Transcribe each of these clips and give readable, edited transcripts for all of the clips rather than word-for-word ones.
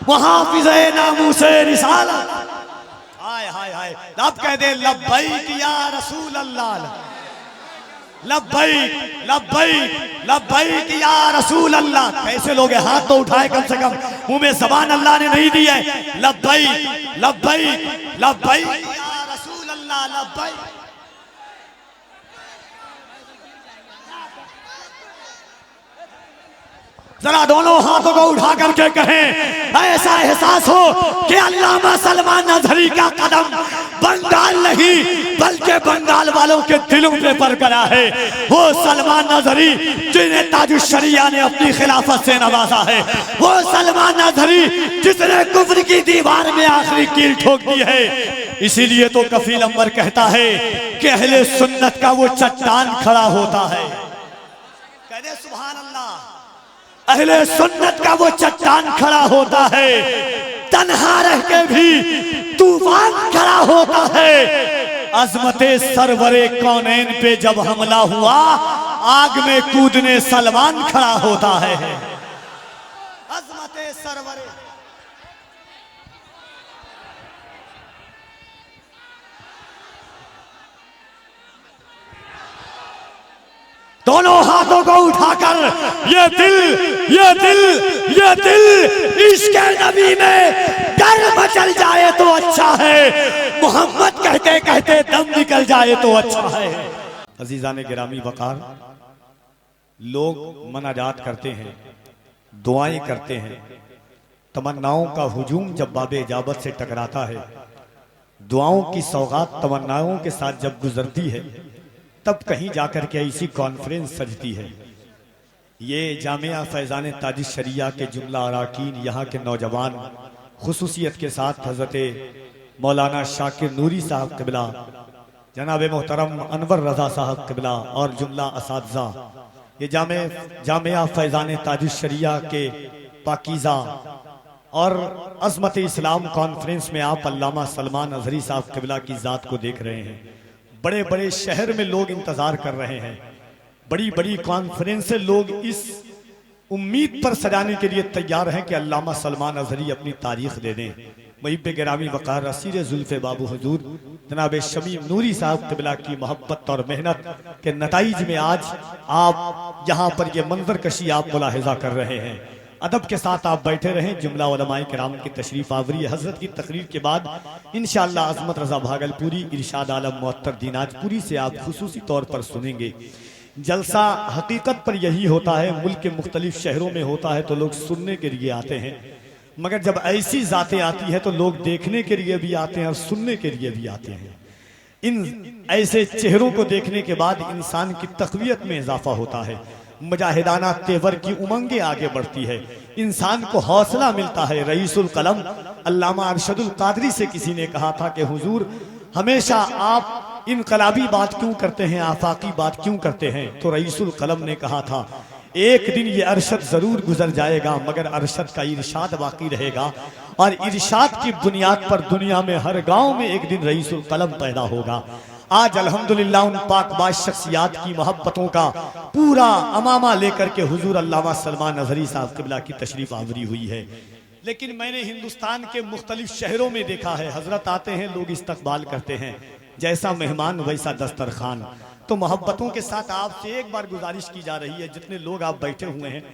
मुहाफिज़े नामूसे रिसालत। हाय हाय हाय, अब कह दे लब्बैक या रसूल अल्लाह, लब्बैक लब्बैक लब्बैक या रसूल अल्लाह। कैसे लोग हाथ तो उठाए कम से कम, मुंह में जबान अल्लाह ने नहीं दी है। लब्बैक लब्बैक लब्बैक या रसूल अल्लाह, लब्बैक। जरा दोनों हाथों को उठा करके कहें, ऐसा एहसास हो कि अल्लामा सलमान नजरी का कदम बंगाल नहीं बल्कि बंगाल वालों के दिलों पे बरकरार है। वो सलमान नजरी जिन्हें ताजुश्शरिया ने अपनी खिलाफत से नवाजा है, वो सलमान नजरी जिसने कुफ्र की दीवार में आखिरी कील ठोक दी है। इसीलिए तो कफील अंबर कहता है कि अहले सुन्नत का वो चट्टान खड़ा होता है। कह दे सुभान अल्लाह। अहले सुन्नत का वो चट्टान खड़ा होता है, तन्हा रह के भी तूफान खड़ा होता है। अजमते सरवरे कौनैन पे जब हमला हुआ, आग में कूदने सलमान खड़ा होता है। अजमते सरवरे दोनों हाथों को उठाकर ये दिल इश्क़ नबी में डर मचल जाए तो अच्छा है, मोहम्मद कहते कहते दम निकल जाए तो अच्छा है। अजीज़ान गिरामी वक़ार, लोग मनाजात करते हैं, दुआएं करते हैं, तमन्नाओं का हुजूम जब बाबे इजाबत से टकराता है, दुआओं की सौगात तमन्नाओं के साथ जब गुजरती है, तब कहीं जाकर के ऐसी कॉन्फ्रेंस सजती है। ये जामिया फैज़ान ताजुश्शरिया के जुमला अराकीन, यहाँ के नौजवान, खुसूसियत के साथ हज़रत मौलाना शाकिर नूरी साहब क़िबला, जनाब मोहतरम अनवर रज़ा साहब क़िबला और जुमला असातिज़ा, ये जामिया फैज़ान ताजुश्शरिया के पाकीज़ा और अज़मत इस्लाम कॉन्फ्रेंस में आप अल्लामा सलमान नज़री साहब क़िबला की ज़ात को देख रहे हैं। बड़े बड़े शहर में लोग इंतजार कर रहे हैं, बड़ी बड़ी कॉन्फ्रेंस से लोग इस उम्मीद पर सजाने के लिए तैयार हैं कि अल्लामा सलमान नज़री अपनी तारीख दे दें। मुहिब्बे गिरामी वक़ार असीर जुल्फ़े बाबू हुजूर जनाब शमीम नूरी साहब क़िबला की मोहब्बत और मेहनत के नताइज में आज आप यहाँ पर ये मंजर कशी आप मुलाहिज़ा कर रहे हैं। अदब के साथ आप बैठे रहें। जुमला उलमाए किराम की तशरीफ आवरी हजरत की तकरीर के बाद इंशाअल्लाह अज़मत रज़ा भागलपुरी, इरशाद आलम मुअत्तर दिनाजपुरी से आप खुसूसी तौर पर सुनेंगे। जलसा हकीकत पर यही होता है, मुल्क के मुख्तलिफ शहरों में होता है तो लोग सुनने के लिए आते हैं, मगर जब ऐसी ज़ातें आती है तो लोग देखने के लिए भी आते हैं और सुनने के लिए भी आते हैं। इन ऐसे चेहरों को देखने के बाद इंसान की तक़वियत में इजाफा होता है, मुजाहिदाना तेवर की उमंगे आगे बढ़ती है, इंसान को हौसला मिलता है। रईसुल कलम अल्लामा अरशदुल कादरी से किसी ने कहा था कि हुजूर हमेशा आप इनकलाबी बात क्यों करते हैं, आफाकी बात क्यों करते हैं? तो रईसुल कलम ने कहा था एक दिन ये अरशद जरूर गुजर जाएगा मगर अरशद का इरशाद बाकी रहेगा, और इरशाद की बुनियाद पर दुनिया में हर गांव में एक दिन रईसुल कलम पैदा होगा। आज अल्हम्दुलिल्लाह उन पाकबाज शख्सियात की मोहब्बतों का पूरा अमामा लेकर के हुजूर अल्लामा सलमान नज़री साहब क़िबला की तशरीफ आवरी हुई है। लेकिन मैंने हिंदुस्तान के मुख्तलिफ शहरों में देखा है, हजरत आते हैं, लोग इस्तकबाल करते हैं, जैसा मेहमान वैसा दस्तरखान। तो मोहब्बतों के साथ आपसे एक बार गुजारिश की जा रही है, जितने लोग आप बैठे हुए हैं,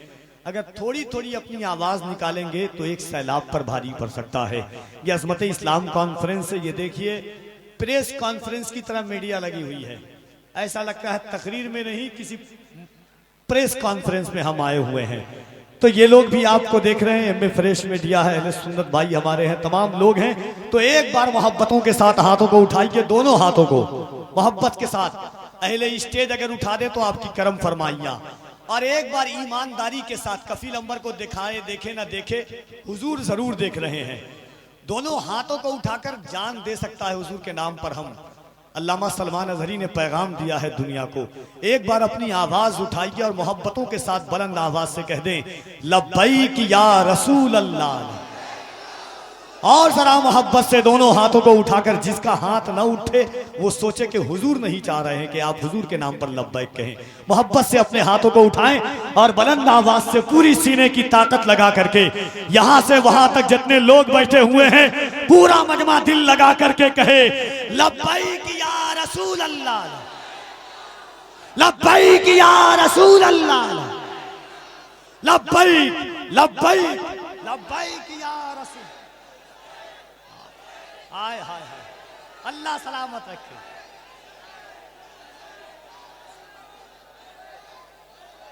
अगर थोड़ी थोड़ी अपनी आवाज़ निकालेंगे तो एक सैलाब पर भारी पड़ सकता है। ये अज़मत इस्लाम कॉन्फ्रेंस है, ये देखिए प्रेस कॉन्फ्रेंस की तरह मीडिया लगी हुई है, ऐसा लगता है तकरीर में नहीं किसी प्रेस कॉन्फ्रेंस में हम आए हुए हैं। तो ये लोग भी आपको देख रहे हैं, एम फ्रेश मीडिया है, अहले सुन्नत भाई हमारे हैं, तमाम लोग हैं। तो एक बार मोहब्बतों के साथ हाथों को उठाइए, दोनों हाथों को मोहब्बत के साथ। अहले स्टेज अगर उठा दे तो आपकी करम फरमाइया, और एक बार ईमानदारी के साथ कफील अंबर को दिखाए, देखे ना देखे, हुजूर जरूर देख रहे हैं। दोनों हाथों को उठाकर जान दे सकता है हुजूर के नाम पर हम। अल्लामा सलमान नज़री ने पैगाम दिया है दुनिया को, एक बार अपनी आवाज उठाइए और मोहब्बतों के साथ बुलंद आवाज से कह दें लब्बैक या रसूल अल्लाह, और जरा मोहब्बत से दोनों हाथों को उठाकर, जिसका हाथ ना उठे वो सोचे कि हुजूर नहीं चाह रहे हैं कि आप हुजूर के नाम पर लब्बैक कहें। मोहब्बत से अपने हाथों को उठाएं और बुलंद आवाज से पूरी सीने की ताकत लगा करके यहां से वहां तक जितने लोग बैठे हुए हैं पूरा मजमा दिल लगा करके कहे लब्बैक या रसूल अल्लाह, लब्बैक या रसूल अल्लाह, लब्बैक लब्बैक लब्बैक या रसूल। हाय हाय हाय, अल्लाह सलामत रखे।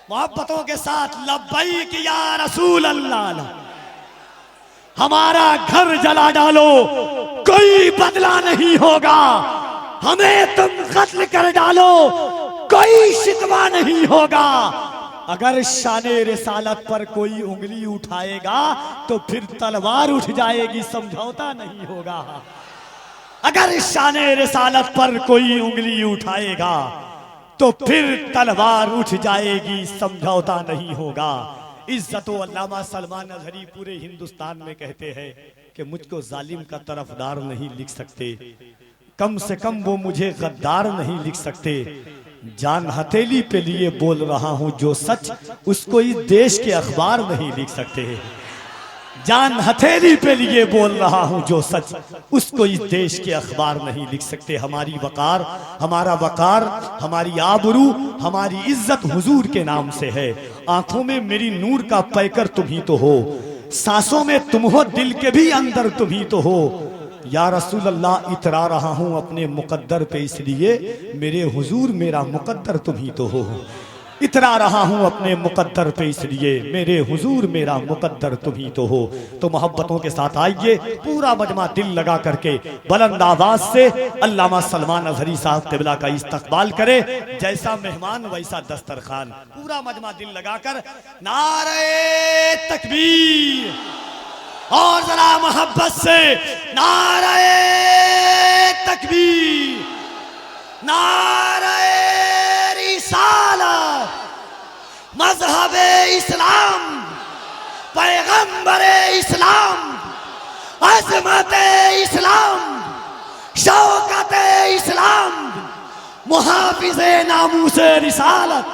मोहब्बतों के साथ लब्बैक या रसूल अल्लाह। हमारा घर जला डालो कोई बदला नहीं होगा, हमें तुम कत्ल कर डालो कोई शिकवा नहीं होगा। अगर शाने रिसालत पर कोई उंगली उठाएगा तो फिर तलवार उठ जाएगी, समझौता नहीं होगा। अगर शाने रिसालत पर कोई उंगली उठाएगा तो फिर तलवार उठ जाएगी, समझौता नहीं होगा। इज्जत अल्लामा सलमान अजहरी पूरे हिंदुस्तान में कहते हैं कि मुझको जालिम का तरफदार नहीं लिख सकते, कम से कम वो मुझे गद्दार नहीं लिख सकते। जान हथेली पे लिए बोल रहा हूं जो सच, उसको इस देश के अखबार नहीं लिख सकते। जान हथेली पे लिए बोल रहा हूं जो सच, उसको इस देश के अखबार नहीं लिख सकते। हमारी वकार, हमारा वकार, हमारी आबरू, हमारी इज्जत हुजूर के नाम से है। आंखों में मेरी नूर का पैकर तुम ही तो हो, सांसों में तुम हो, दिल के भी अंदर तुम ही तो हो। या रसूल अल्लाह इतरा रहा हूं अपने मुकद्दर पे, इसलिए मेरे हुजूर मेरा मुकद्दर तुम ही तो हो। इतरा रहा हूं अपने मुकद्दर पे, इसलिए मेरे हुजूर मेरा मुकद्दर तुम ही तो हो। तो मोहब्बतों के साथ आइए पूरा मजमा दिल लगा करके बुलंद आवाज से अल्लामा सलमान अजहरी साहब क़िबला का इस्तकबाल करे। जैसा मेहमान वैसा दस्तरखान, पूरा मजमा दिल लगाकर नारे तकबीर और जरा मोहब्बत से नारे तकबीर, नारे रिसालत, मज़हबे इस्लाम, पैगंबरे इस्लाम, अज़मते इस्लाम, शौकते इस्लाम, मुहाफिज़े नामूसे रिसालत,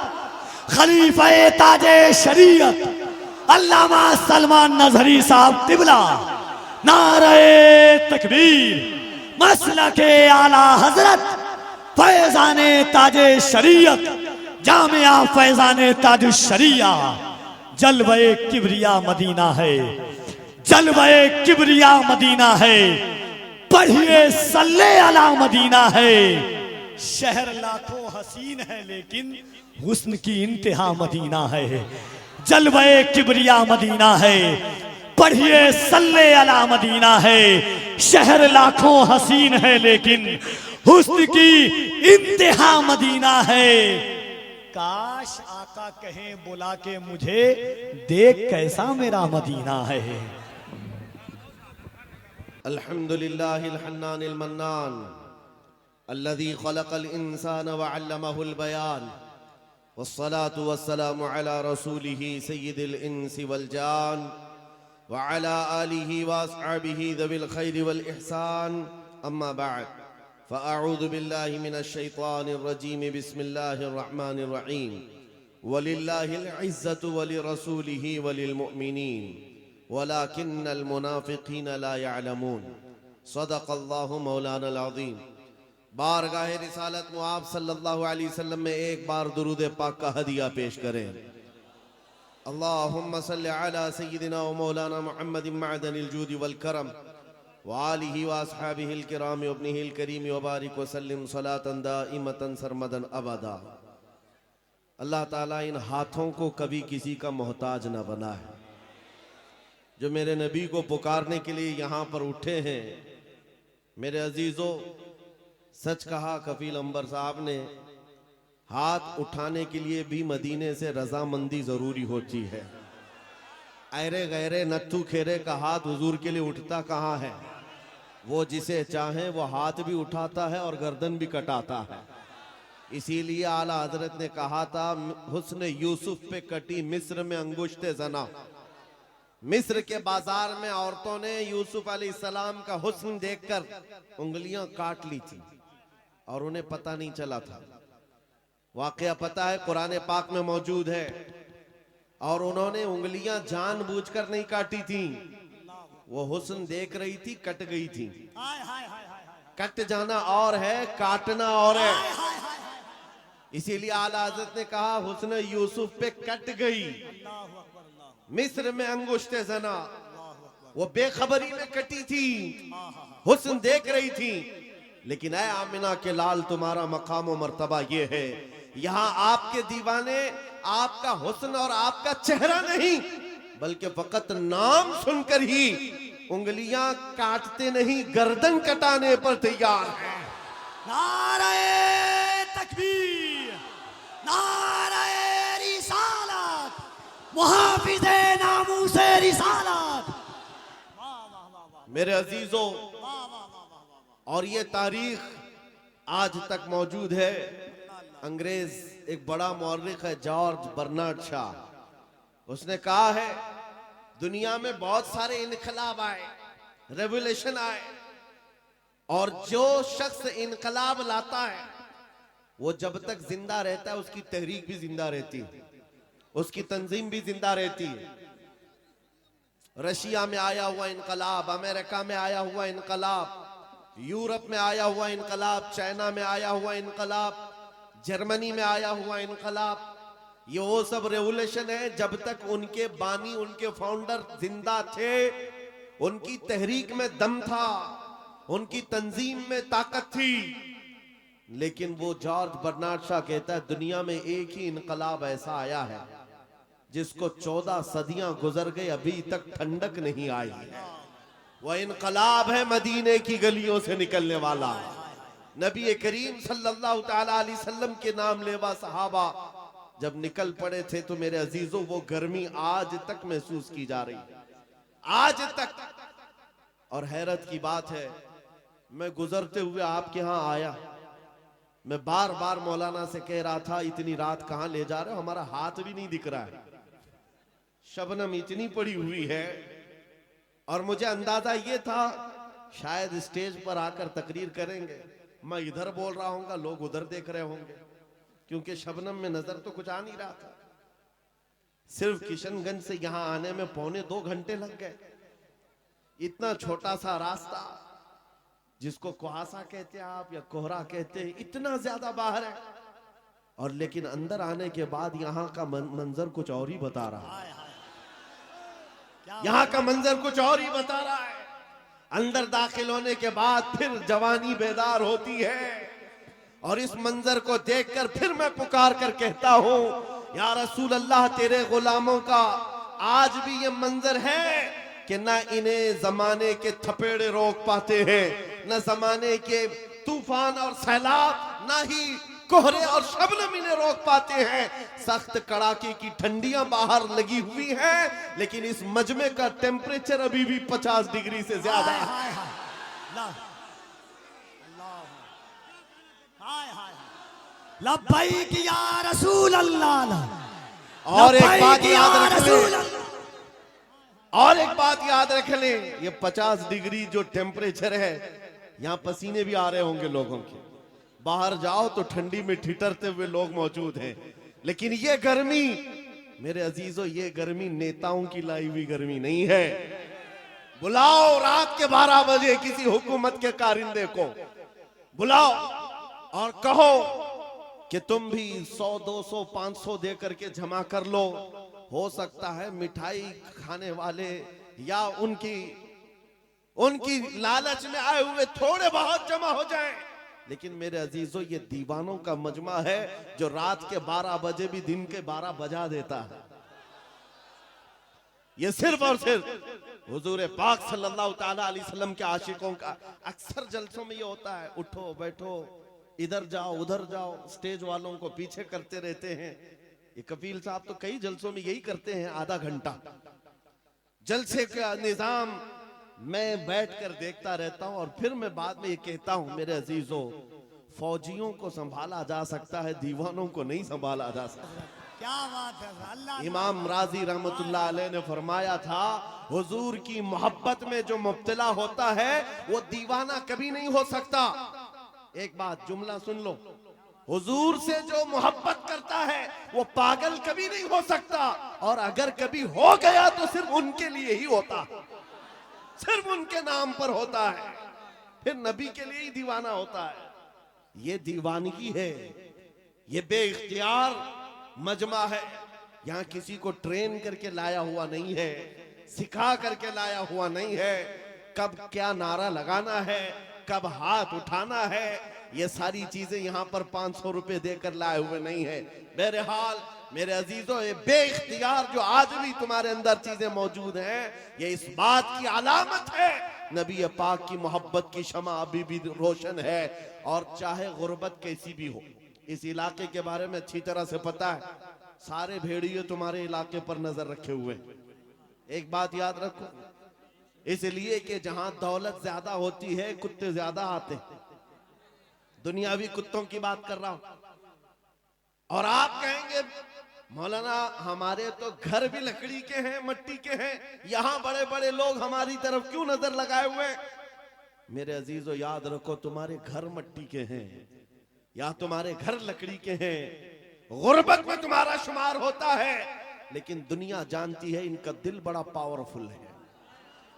खलीफे ताजे शरीयत अल्लामा सलमान अजहरी साहब क़िबला। नारे तकबीर, मसलके आला हजरत, फैजाने ताजे शरीयत, जामिया फैजाने ताज शरिया। जलवे किबरिया मदीना है, जलवे किबरिया मदीना है, पढ़िए सल्ले अला मदीना है। शहर लाखों हसीन है लेकिन हुस्न की इंतहा मदीना है। जलवे किबरिया मदीना है, पढ़िए सल्ले अला मदीना है। शहर लाखों हसीन है लेकिन हुस्न की इंतहा मदीना है। काश आका कहें बुला के मुझे, देख कैसा मेरा मदीना है। अल्हम्दुलिल्लाहिल हन्नानिल मन्नान अल्लज़ी खलक़ल इंसान व अल्लमहुल बयान, वस्सलातु वस्सलामु अला रसूलिही सय्यिदिल इंसी वल जान व अला आलिही व अस्हाबिही ज़विल खैरि वल इहसान। अम्मा बअद, फ़अऊज़ु बिल्लाहि मिनश शैतानिर रजीम, बिस्मिल्लाहिर रहमानिर रहीम। वलिल्लाहिल इज़्ज़तु वलिरसूलिही वलिलमुअ्मिनीन वलाकिन्नल मुनाफ़िक़ीन ला यअलमून। सदक़ल्लाहु मौलानल अज़ीम। बारगाहे रिसालत मुआब सल्लल्लाहु अलैहि वसल्लम में एक बार दुरूद पाक का हदिया पेश करें। अल्लाहुम्मा सल्लि अला सय्यिदिना व मौलाना मुहम्मदिन मअदनिल जूदि वल करम व आलिहि व अस्हाबिहिल किराम व इब्निहिल करीम व बारिक व सल्लिम सलातन दाइमतन सरमदन अबदा। अल्लाह ताला इन हाथों को कभी किसी का मोहताज न बनाए। जो मेरे नबी को पुकारने के लिए यहाँ पर उठे हैं, मेरे अजीजों, सच कहा कफील अंबर साहब ने, हाथ उठाने के लिए भी मदीने से रजामंदी जरूरी होती है। ऐरे गैरे नत्थु खेरे का हाथ हुजूर के लिए उठता कहाँ है। वो जिसे चाहे वो हाथ भी उठाता है और गर्दन भी कटाता है। इसीलिए आला हजरत ने कहा था, हुस्न यूसुफ पे कटी मिस्र में अंगुश्ते जना, मिस्र के बाजार में औरतों ने यूसुफ अलैहिस्सलाम का हुस्न देखकर उंगलियां काट ली थी और उन्हें पता नहीं चला था। वाकया पता है, कुरान पाक में मौजूद है। और उन्होंने उंगलियां जानबूझकर नहीं काटी थी, वो हुस्न देख रही थी, कट गई थी। कट जाना और है, काटना और है। इसीलिए आला हज़रत ने कहा हुस्न यूसुफ पे कट गई। मिस्र में अंगुश्ते जना, वो बेखबरी में कटी थी, हुस्न देख रही थी। लेकिन ऐ आमिना के लाल, तुम्हारा मकाम और मर्तबा ये है, यहां आपके दीवाने आपका हुस्न और आपका चेहरा नहीं, बल्कि फकत नाम सुनकर ही उंगलियां काटते नहीं, गर्दन कटाने पर तैयार है। नारे तकबीर, नारे रिसालत, मुहाफिज़े नामूसे रिसालत। मेरे अजीजों, और ये तारीख आज तक मौजूद है। अंग्रेज एक बड़ा मौर्रिख है, जॉर्ज बर्नार्ड शॉ, उसने कहा है दुनिया में बहुत सारे इनकलाब आए, रेवोल्यूशन आए, और जो शख्स इनकलाब लाता है वो जब तक जिंदा रहता है उसकी तहरीक भी जिंदा रहती है, उसकी तंजीम भी जिंदा रहती है। रशिया में आया हुआ इनकलाब, अमेरिका में आया हुआ इनकलाब, यूरोप में आया हुआ इनकलाब, चाइना में आया हुआ इनकलाब, जर्मनी में आया हुआ इनकलाब, ये वो सब रेवोल्यूशन है जब तक उनके बानी, उनके फाउंडर जिंदा थे, उनकी तहरीक में दम था, उनकी तंजीम में ताकत थी। लेकिन वो जॉर्ज बर्नार्ड शॉ कहता है दुनिया में एक ही इनकलाब ऐसा आया है जिसको 14 सदियां गुजर गई, अभी तक ठंडक नहीं आई है। वह इनकलाब है मदीने की गलियों से निकलने वाला। नबी करीम सल्लल्लाहु तआला अलैहि वसल्लम के नाम लेवा सहाबा जब निकल पड़े थे तो मेरे अजीजों वो गर्मी आज तक महसूस की जा रही है, आज तक। और हैरत की बात है, मैं गुजरते हुए आपके यहां आया, मैं बार बार मौलाना से कह रहा था इतनी रात कहां ले जा रहे हो, हमारा हाथ भी नहीं दिख रहा है, शबनम इतनी पड़ी हुई है। और मुझे अंदाजा ये था शायद स्टेज पर आकर तकरीर करेंगे, मैं इधर बोल रहा हूंगा, लोग उधर देख रहे होंगे, क्योंकि शबनम में नजर तो कुछ आ नहीं रहा था। सिर्फ किशनगंज से यहां आने में 1.25 घंटे लग गए। इतना छोटा सा रास्ता जिसको कुहासा कहते हैं आप या कोहरा कहते हैं, इतना ज्यादा बाहर है, और लेकिन अंदर आने के बाद यहाँ का मंजर कुछ और ही बता रहा है। यहाँ का मंजर कुछ और ही बता रहा है। अंदर दाखिल होने के बाद फिर जवानी बेदार होती है, और इस मंजर को देखकर फिर मैं पुकार कर कहता हूं या रसूल अल्लाह, तेरे गुलामों का आज भी ये मंजर है कि ना इन्हें जमाने के थपेड़े रोक पाते हैं, न जमाने के तूफान और सैलाब, ना ही कोहरे और शबनम इन्हें रोक पाते हैं। सख्त कड़ाके की ठंडियां बाहर लगी हुई हैं, लेकिन इस मजमे का टेम्परेचर अभी भी 50 डिग्री से ज्यादा है। लब्बैक या रसूल अल्लाह। और एक बात याद रख लें, और एक बात याद रख लें, ये 50 डिग्री जो टेम्परेचर है, यहाँ पसीने भी आ रहे होंगे लोगों के। बाहर जाओ तो ठंडी में ठिठरते हुए लोग मौजूद हैं, लेकिन ये गर्मी मेरे अजीजों, ये गर्मी नेताओं की लाई हुई गर्मी नहीं है। बुलाओ रात के 12 बजे किसी हुकूमत के कारिंदे को, बुलाओ और कहो कि तुम भी 100, 200, 500 दे करके जमा कर लो। हो सकता है मिठाई खाने वाले या उनकी लालच में आए हुए थोड़े बहुत जमा हो जाएं, लेकिन मेरे अजीजों ये दीवानों का मजमा है जो रात के 12 बजे भी दिन के 12 बजा देता है। ये सिर्फ और सिर्फ हुजूर पाक सल्लल्लाहु ताला अलैहि वसल्लम के आशिकों का अक्सर जलसों में ये होता है, उठो बैठो, इधर जाओ उधर जाओ, स्टेज वालों को पीछे करते रहते हैं। ये कपिल साहब तो कई जलसों में यही करते हैं, आधा घंटा जलसे का निजाम मैं बैठकर देखता रहता हूं। और फिर मैं बाद में ये कहता हूं मेरे अजीजों, फौजियों को संभाला जा सकता है, दीवानों को नहीं संभाला जा सकता। क्या बात है अल्लाह। इमाम राजी रहमतुल्लाह अलैह ने फरमाया था, हुजूर की मोहब्बत में जो मुब्तला होता है वो दीवाना कभी नहीं हो सकता। एक बात जुमला सुन लो, हुजूर से जो मोहब्बत करता है वो पागल कभी नहीं हो सकता, और अगर कभी हो गया तो सिर्फ उनके लिए ही होता है, सिर्फ उनके नाम पर होता है, फिर नबी के लिए ही दीवाना होता है। ये दीवानगी है, ये बेइख्तियार मजमा है। यहाँ किसी को ट्रेन करके लाया हुआ नहीं है, सिखा करके लाया हुआ नहीं है। कब क्या नारा लगाना है, कब हाथ उठाना है, ये सारी चीजें यहाँ पर 500 रुपए देकर लाए हुए नहीं है। बहरहाल मेरे अजीजों, ये बेइख्तियार जो आज भी तुम्हारे अंदर चीजें मौजूद हैं, ये इस बात की अलामत है नबी पाक की मोहब्बत की शमा अभी भी रोशन है। और चाहे गुर्बत कैसी भी हो, इस इलाके के बारे में अच्छी तरह से पता है, सारे भेड़िए तुम्हारे इलाके पर नजर रखे हुए। एक बात याद रखो, इसलिए कि जहां दौलत ज्यादा होती है कुत्ते ज्यादा आते हैं। दुनियावी कुत्तों की बात कर रहा हूं। और आप कहेंगे मौलाना हमारे तो घर भी लकड़ी के हैं, मट्टी के हैं, यहां बड़े बड़े लोग हमारी तरफ क्यों नजर लगाए हुए हैं? मेरे अजीजों याद रखो, तुम्हारे घर मट्टी के हैं या तुम्हारे घर लकड़ी के हैं, गुर्बत में तुम्हारा शुमार होता है, लेकिन दुनिया जानती है इनका दिल बड़ा पावरफुल है,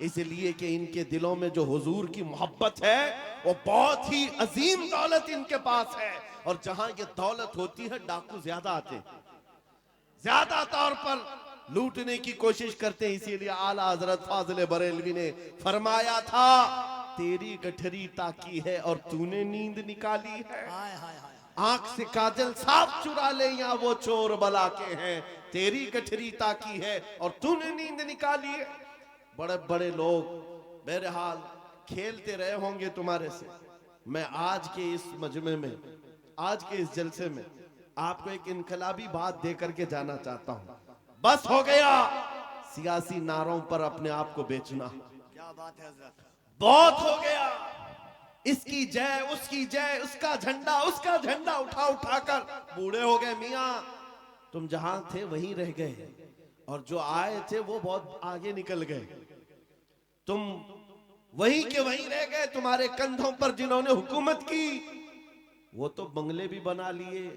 इसलिए कि इनके दिलों में जो हुजूर की मोहब्बत है वो बहुत ही अजीम दौलत इनके पास है। और जहां ये दौलत होती है डाकू ज्यादा आते, ज्यादा तौर पर लूटने की कोशिश करते हैं। इसीलिए आला हजरत फाजिल बरेलवी ने फरमाया था, तेरी गठरी ताकी है और तूने नींद निकाली है। हाय हाय हाय। आंख से काजल साफ चुरा ले या वो चोर बला के हैं, तेरी गठरी ताकी है और तूने नींद निकाली है। बड़े बड़े लोग बहरहाल खेलते रहे होंगे तुम्हारे से। मैं आज के इस मजमे में, आज के इस जलसे में आपको एक इनकलाबी बात दे करके जाना चाहता हूं। बस हो गया सियासी नारों पर अपने आप को बेचना, क्या बात है हजरत। बहुत हो गया। इसकी जय, उसकी जय, उसका झंडा उठा उठाकर बूढ़े हो गए। मियां तुम जहां थे वहीं रह गए, और जो आए थे वो बहुत आगे निकल गए। तुम वहीं के वहीं रह गए। तुम्हारे कंधों पर जिन्होंने हुकूमत की वो तो बंगले भी बना लिए,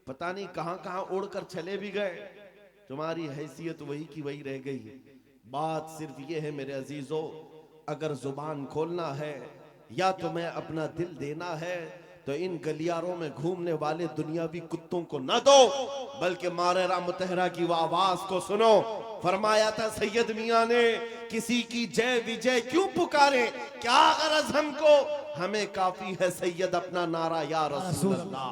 पता नहीं कहां कहां उड़कर चले भी गए। तुम्हारी हैसियत वही की वही रह गई। बात सिर्फ ये है मेरे अजीजों, अगर जुबान खोलना है या तुम्हें अपना दिल देना है तो इन गलियारों में घूमने वाले दुनियावी कुत्तों को न दो, बल्कि मारेरा मुतहरा की वो आवाज को सुनो। फरमाया था सैयद मियां ने, किसी की जय विजय क्यों पुकारे, क्या गरज हमको, हमें काफी है सैयद अपना नारा या रसूल अल्लाह,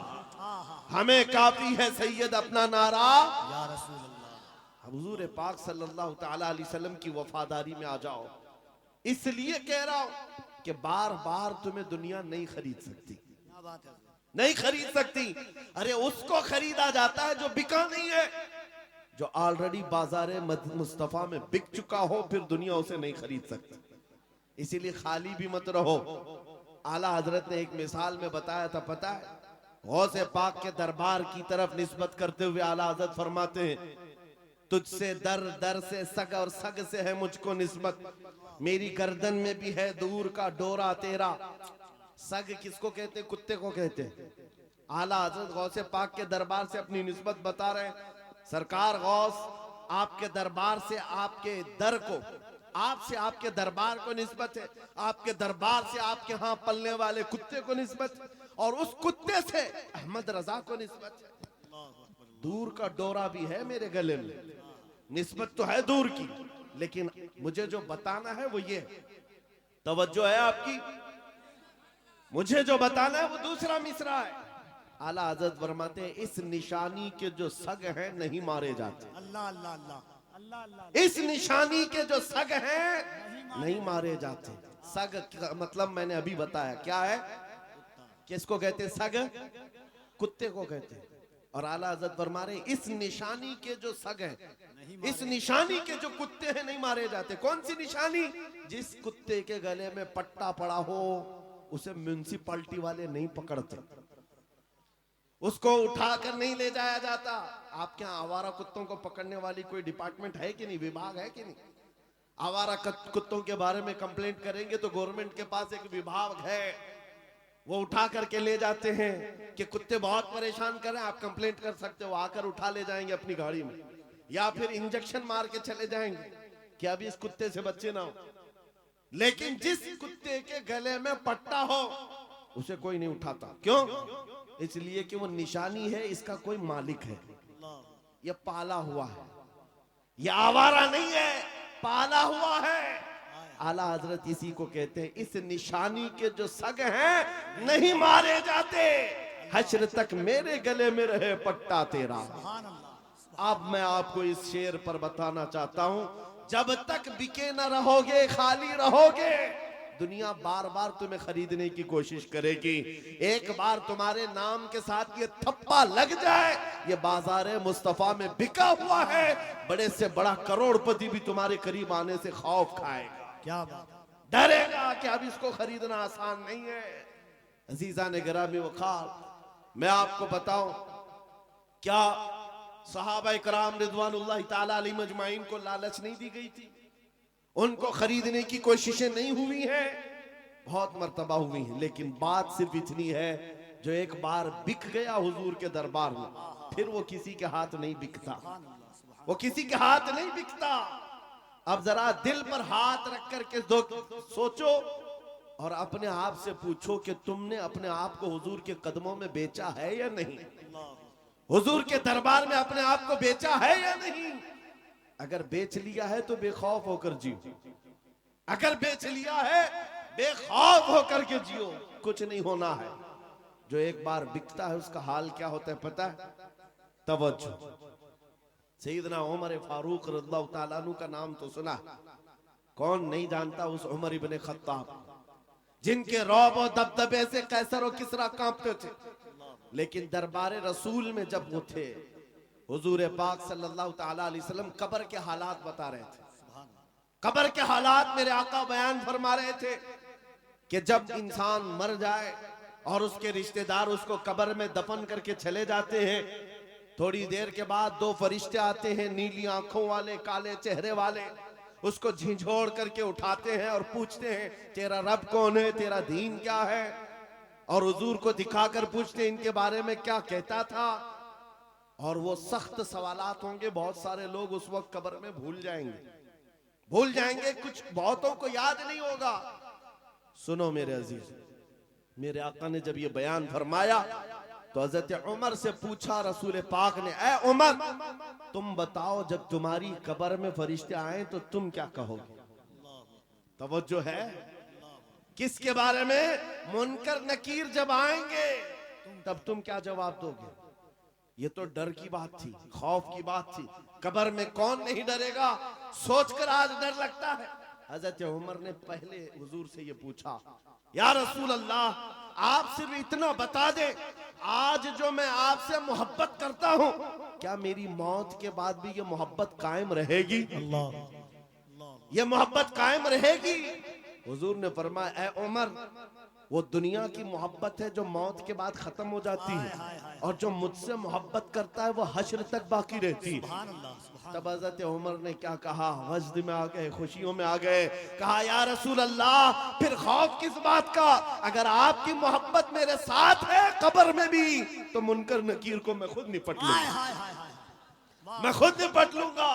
हमें काफी है सैयद अपना नारा या रसूल अल्लाह। हुजूर पाक सल्लल्लाहु तआला अलैहि वसल्लम की वफादारी में आ जाओ। इसलिए कह रहा हूं कि बार बार तुम्हें दुनिया नहीं खरीद सकती, क्या बात है। नहीं खरीद सकती। अरे उसको खरीदा जाता है जो बिका नहीं है, जो ऑलरेडी बाजारे मुस्तफा में बिक चुका हो, फिर दुनिया उसे नहीं खरीद सकती। इसीलिए खाली भी मत रहो। आला हजरत ने एक मिसाल में बताया था, पता है, गौसे पाक के दरबार की तरफ निस्बत करते हुए आला हजरत फरमाते हैं, तुझसे दर दर से सग और सग से है मुझको निस्बत, मेरी गर्दन में भी है दूर का डोरा तेरा। सग किसको कहते? कुत्ते को कहते हैं। आला हजरत गौसे पाक के दरबार से अपनी निस्बत बता रहे हैं। सरकार गौस आपके दरबार से आपके दर को, आपसे आपके दरबार को निस्बत है, आपके दरबार से आपके यहाँ पलने वाले कुत्ते को निस्बत है, और उस कुत्ते से अहमद रजा को निस्बत है। दूर का डोरा भी है मेरे गले में, निस्बत तो है दूर की, लेकिन मुझे जो बताना है वो ये, तवज्जो है आपकी, मुझे जो बताना है वो दूसरा मिसरा है। आला हजरत फरमाते हैं, इस निशानी के जो सग हैं नहीं मारे जाते। अल्लाह अल्लाह अल्लाह अल्लाह अल्लाह। इस निशानी के जो सग हैं नहीं मारे जाते। सग का मतलब मैंने अभी बताया क्या है, किसको कहते? सग कुत्ते को कहते हैं। और आला हजरत फरमा रहे, इस निशानी के जो सग हैं, इस निशानी के जो कुत्ते हैं नहीं मारे जाते। कौन सी निशानी? जिस कुत्ते के गले में पट्टा पड़ा हो उसे म्युनिसिपैलिटी वाले नहीं पकड़ते, उसको उठाकर नहीं ले जाया जाता। आपके यहाँ आवारा कुत्तों को पकड़ने वाली कोई डिपार्टमेंट है कि नहीं, विभाग है कि नहीं? आवारा कुत्तों के बारे में कंप्लेंट करेंगे तो गवर्नमेंट के पास एक विभाग है, वो उठा करके ले जाते हैं कि कुत्ते बहुत परेशान कर रहे हैं, आप कंप्लेंट कर सकते हो, आकर उठा ले जाएंगे अपनी गाड़ी में, या फिर इंजेक्शन मार के चले जाएंगे कि अभी इस कुत्ते से बच्चे ना हो। लेकिन जिस कुत्ते के गले में पट्टा हो उसे कोई नहीं उठाता। क्यों? इसलिए कि वो निशानी है, इसका कोई मालिक है, ये पाला हुआ है, ये आवारा नहीं है, पाला हुआ है। आला हजरत इसी को कहते हैं, इस निशानी के जो सग हैं नहीं मारे जाते, हश्र तक मेरे गले में रहे पट्टा तेरा। अब मैं आपको इस शेर पर बताना चाहता हूं, जब तक बिके न रहोगे, खाली रहोगे, दुनिया बार बार तुम्हें खरीदने की कोशिश करेगी। एक बार तुम्हारे नाम के साथ ये थप्पा लग जाए, ये बाजार मुस्तफा में बिका हुआ है, बड़े से बड़ा करोड़पति भी तुम्हारे करीब आने से खौफ खाएगा, क्या बात, डरेगा कि अब इसको खरीदना आसान नहीं है। अजीजा ने गिरामी वखार, मैं आपको बताऊं, क्या सहाबा इकराम रिजवानुल्लाह ताला अलैहिम अजमाइन को लालच नहीं दी गई थी? उनको खरीदने की कोशिशें नहीं हुई हैं? बहुत मर्तबा हुई हैं, लेकिन बात सिर्फ इतनी है, जो एक बार बिक गया हुजूर के दरबार में, फिर वो किसी के हाथ नहीं बिकता, वो किसी के हाथ नहीं बिकता। अब जरा दिल पर हाथ रख करके सोचो और अपने आप से पूछो कि तुमने अपने आप को हुजूर के कदमों में बेचा है या नहीं? हुजूर के दरबार में अपने आप को बेचा है या नहीं? अगर बेच लिया है तो बेखौफ होकर जियो, अगर बेच लिया है बेखौफ होकर के जियो, कुछ नहीं होना है। जो एक बार बिकता है उसका हाल क्या होता है पता है? तवज्जो, सैयदना उमर फारूक रज़ियल्लाहु ताला अन्हु का नाम तो सुना, कौन नहीं जानता उस उमर इब्ने खत्ताब, जिनके रौब और दबदबे से कैसर और किसरा कांपते थे। लेकिन दरबार रसूल में जब वो थे, हुजूर पाक सल्लल्लाहु ताला अलैहि वसल्लम कब्र के हालात बता रहे थे, कब्र के हालात मेरे आका बयान फरमा रहे थे कि जब इंसान मर जाए और उसके रिश्तेदार उसको कब्र में दफन करके चले जाते हैं, थोड़ी देर के बाद दो फरिश्ते आते हैं, नीली आंखों वाले, काले चेहरे वाले, उसको झिझोड़ करके उठाते हैं और पूछते हैं तेरा रब कौन है, तेरा दीन क्या है, और हुजूर को दिखाकर पूछते हैं इनके बारे में क्या कहता था। और वो सख्त सवालात होंगे, बहुत सारे लोग उस वक्त कब्र में भूल जाएंगे, कुछ बहुतों को याद नहीं होगा। सुनो मेरे अजीज, मेरे आका ने जब ये बयान फरमाया तो हजरत उमर से पूछा रसूल पाक ने, ऐ उमर तुम बताओ जब तुम्हारी कब्र में फरिश्ते आए तो तुम क्या कहोगे? तवज्जो है, किसके बारे में? मुनकर नकीर जब आएंगे तब तुम क्या जवाब दोगे? ये तो डर की बात थी, खौफ की बात थी। कब्र में कौन नहीं डरेगा, सोचकर आज डर लगता है। हजरत उमर ने पहले हुजूर से ये पूछा, या रसूल अल्लाह आप सिर्फ इतना बता दे, आज जो मैं आपसे मोहब्बत करता हूँ, क्या मेरी मौत के बाद भी ये मोहब्बत कायम रहेगी? ये मोहब्बत कायम रहेगी? हुजूर ने फरमाया, ऐ उमर वो दुनिया की मोहब्बत है जो मौत के बाद खत्म हो जाती है, और जो मुझसे मोहब्बत करता है वो हश्र तक बाकी रहती है। तब हज़रत उमर ने क्या कहा, वजद में आ गए, खुशियों में आ गए, कहा या रसूल अल्लाह फिर खौफ किस बात का, अगर आपकी मोहब्बत मेरे साथ है कब्र में भी तो मुनकर नकीर को मैं खुद निपट लूंगा, मैं खुद निपट लूंगा।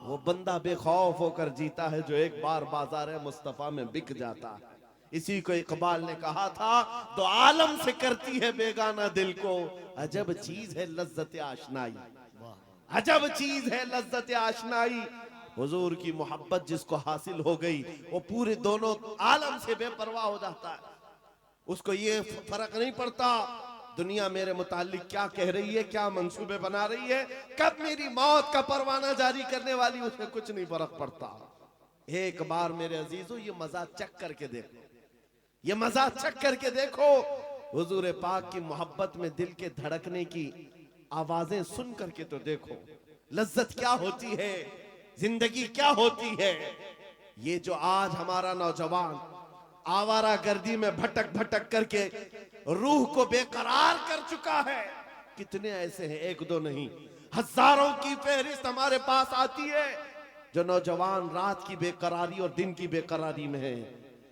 वो बंदा बेखौफ होकर जीता है जो एक बार बाजार मुस्तफा में बिक जाता है। इसी को इकबाल ने कहा था, दो आलम से करती है बेगाना दिल को, अजब चीज है लज्जत आशनाई, अजब चीज है लज्जत आशनाई। हुजूर की मोहब्बत जिसको हासिल हो गई वो पूरे दोनों आलम से बेपरवाह हो जाता है, उसको ये फर्क नहीं पड़ता दुनिया मेरे मुतालिक क्या कह रही है, क्या मंसूबे बना रही है, कब मेरी मौत का परवाना जारी करने वाली, उसमें कुछ नहीं फर्क पड़ता। एक बार मेरे अजीजों ये मजा चख करके देखो, ये मजा चख करके देखो, हुजूर पाक की मोहब्बत में दिल के धड़कने की आवाजें सुन करके तो देखो, लज्जत क्या होती है, जिंदगी क्या होती है। ये जो आज हमारा नौजवान आवारा गर्दी में भटक भटक करके रूह को बेकरार कर चुका है, कितने ऐसे हैं, एक दो नहीं, हजारों की फहरिस्त हमारे पास आती है जो नौजवान रात की बेकरारी और दिन की बेकरारी में है।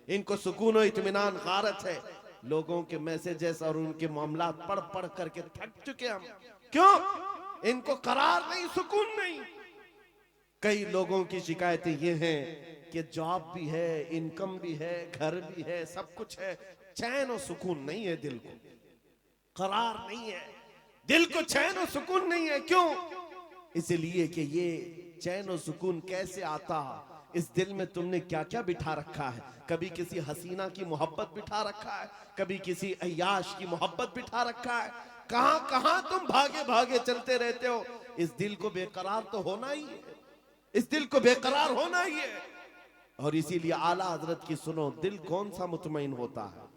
इनको सुकून और इत्मीनान गारत है। लोगों के मैसेजेस और उनके मामलात पढ़ पढ़ करके थक चुके हम। क्यों? इनको करार नहीं, सुकून नहीं। कई लोगों की शिकायतें ये हैं कि जॉब भी है, इनकम भी है, घर भी है, सब कुछ है, चैन और सुकून नहीं है, दिल को करार नहीं है, दिल को चैन और सुकून नहीं है। क्यों? इसलिए कि ये चैन और सुकून कैसे आता? इस दिल में तुमने क्या क्या बिठा रखा है? कभी किसी हसीना की मोहब्बत बिठा रखा है, कभी किसी अय्याश की मोहब्बत बिठा रखा है। कहां कहां तुम भागे भागे चलते रहते हो। इस दिल को बेकरार तो होना ही है, इस दिल को बेकरार होना ही है। और इसीलिए आला हजरत की सुनो, दिल कौन सा मुतमईन होता है?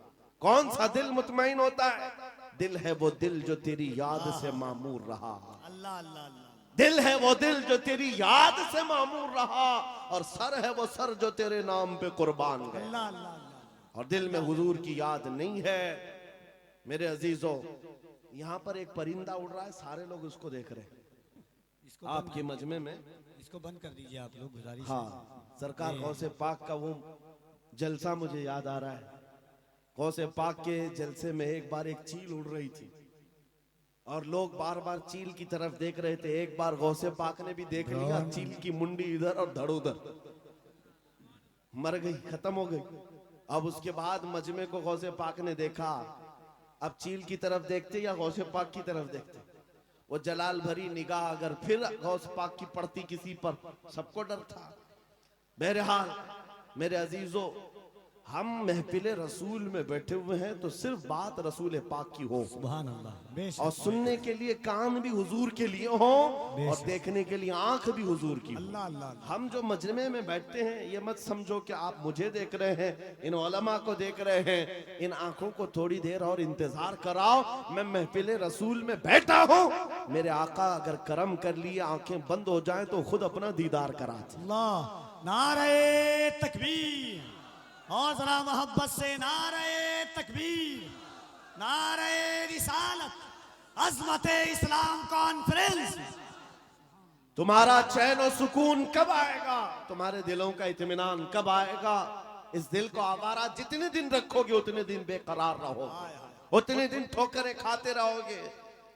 कौन सा दिल मुतमईन होता है? दिल है वो दिल जो तेरी याद से मामूर रहा। अल्लाह अल्लाह अल्लाह। दिल है वो दिल जो तेरी याद से मामूर रहा, और सर है वो सर जो तेरे नाम पे कुर्बान गया। अल्लाह अल्लाह अल्लाह। और दिल में हुजूर की याद नहीं है। मेरे अजीजों, यहाँ पर एक परिंदा उड़ रहा है, सारे लोग उसको देख रहे हैं इसको आपके मजमे में। इसको बंद कर दीजिए आप लोग, गुजारिश है। हाँ, सरकार गौसे पाक का वो जलसा मुझे याद आ रहा है। गौसे पाक के जलसे में एक बार एक चील उड़ रही थी और लोग बार बार चील की तरफ देख रहे थे। एक बार गौसे पाक ने भी देख लिया, चील की मुंडी इधर और धड़ उधर, मर गई, खत्म हो गई। अब उसके बाद मजमे को गौसे पाक ने देखा। अब चील की तरफ देखते या गौसे पाक की तरफ देखते? वो जलाल भरी निगाह अगर फिर गौस पाक की पड़ती किसी पर, सबको डर था। बहरहाल मेरे अजीजों, हम महफिले रसूल में बैठे हुए हैं तो सिर्फ बात रसूल पाक की हो, सुभान अल्लाह, बेशक। और सुनने के लिए कान भी हुजूर के लिए हो, और देखने के लिए आंख भी हुजूर की हो। अल्लाह अल्लाह अल्लाह। हम जो मजमे में बैठते हैं, ये मत समझो कि आप मुझे देख रहे हैं, इन उलमा को देख रहे हैं। इन आंखों को थोड़ी देर और इंतजार कराओ। मैं महफिले रसूल में बैठा हूँ, मेरे आका अगर करम कर लिए आंखें बंद हो जाएं तो खुद अपना दीदार कराते। अल्लाह, नारे तकबीर, और जरा मोहब्बत से नारे तकबीर, नारे रिसालत, अजमत इस्लाम कॉन्फ्रेंस। तुम्हारा चैन और सुकून कब आएगा? तुम्हारे दिलों का इत्मीनान कब आएगा? इस दिल को आवारा जितने दिन रखोगे उतने दिन बेकरार रहोगे, उतने दिन ठोकरें खाते रहोगे।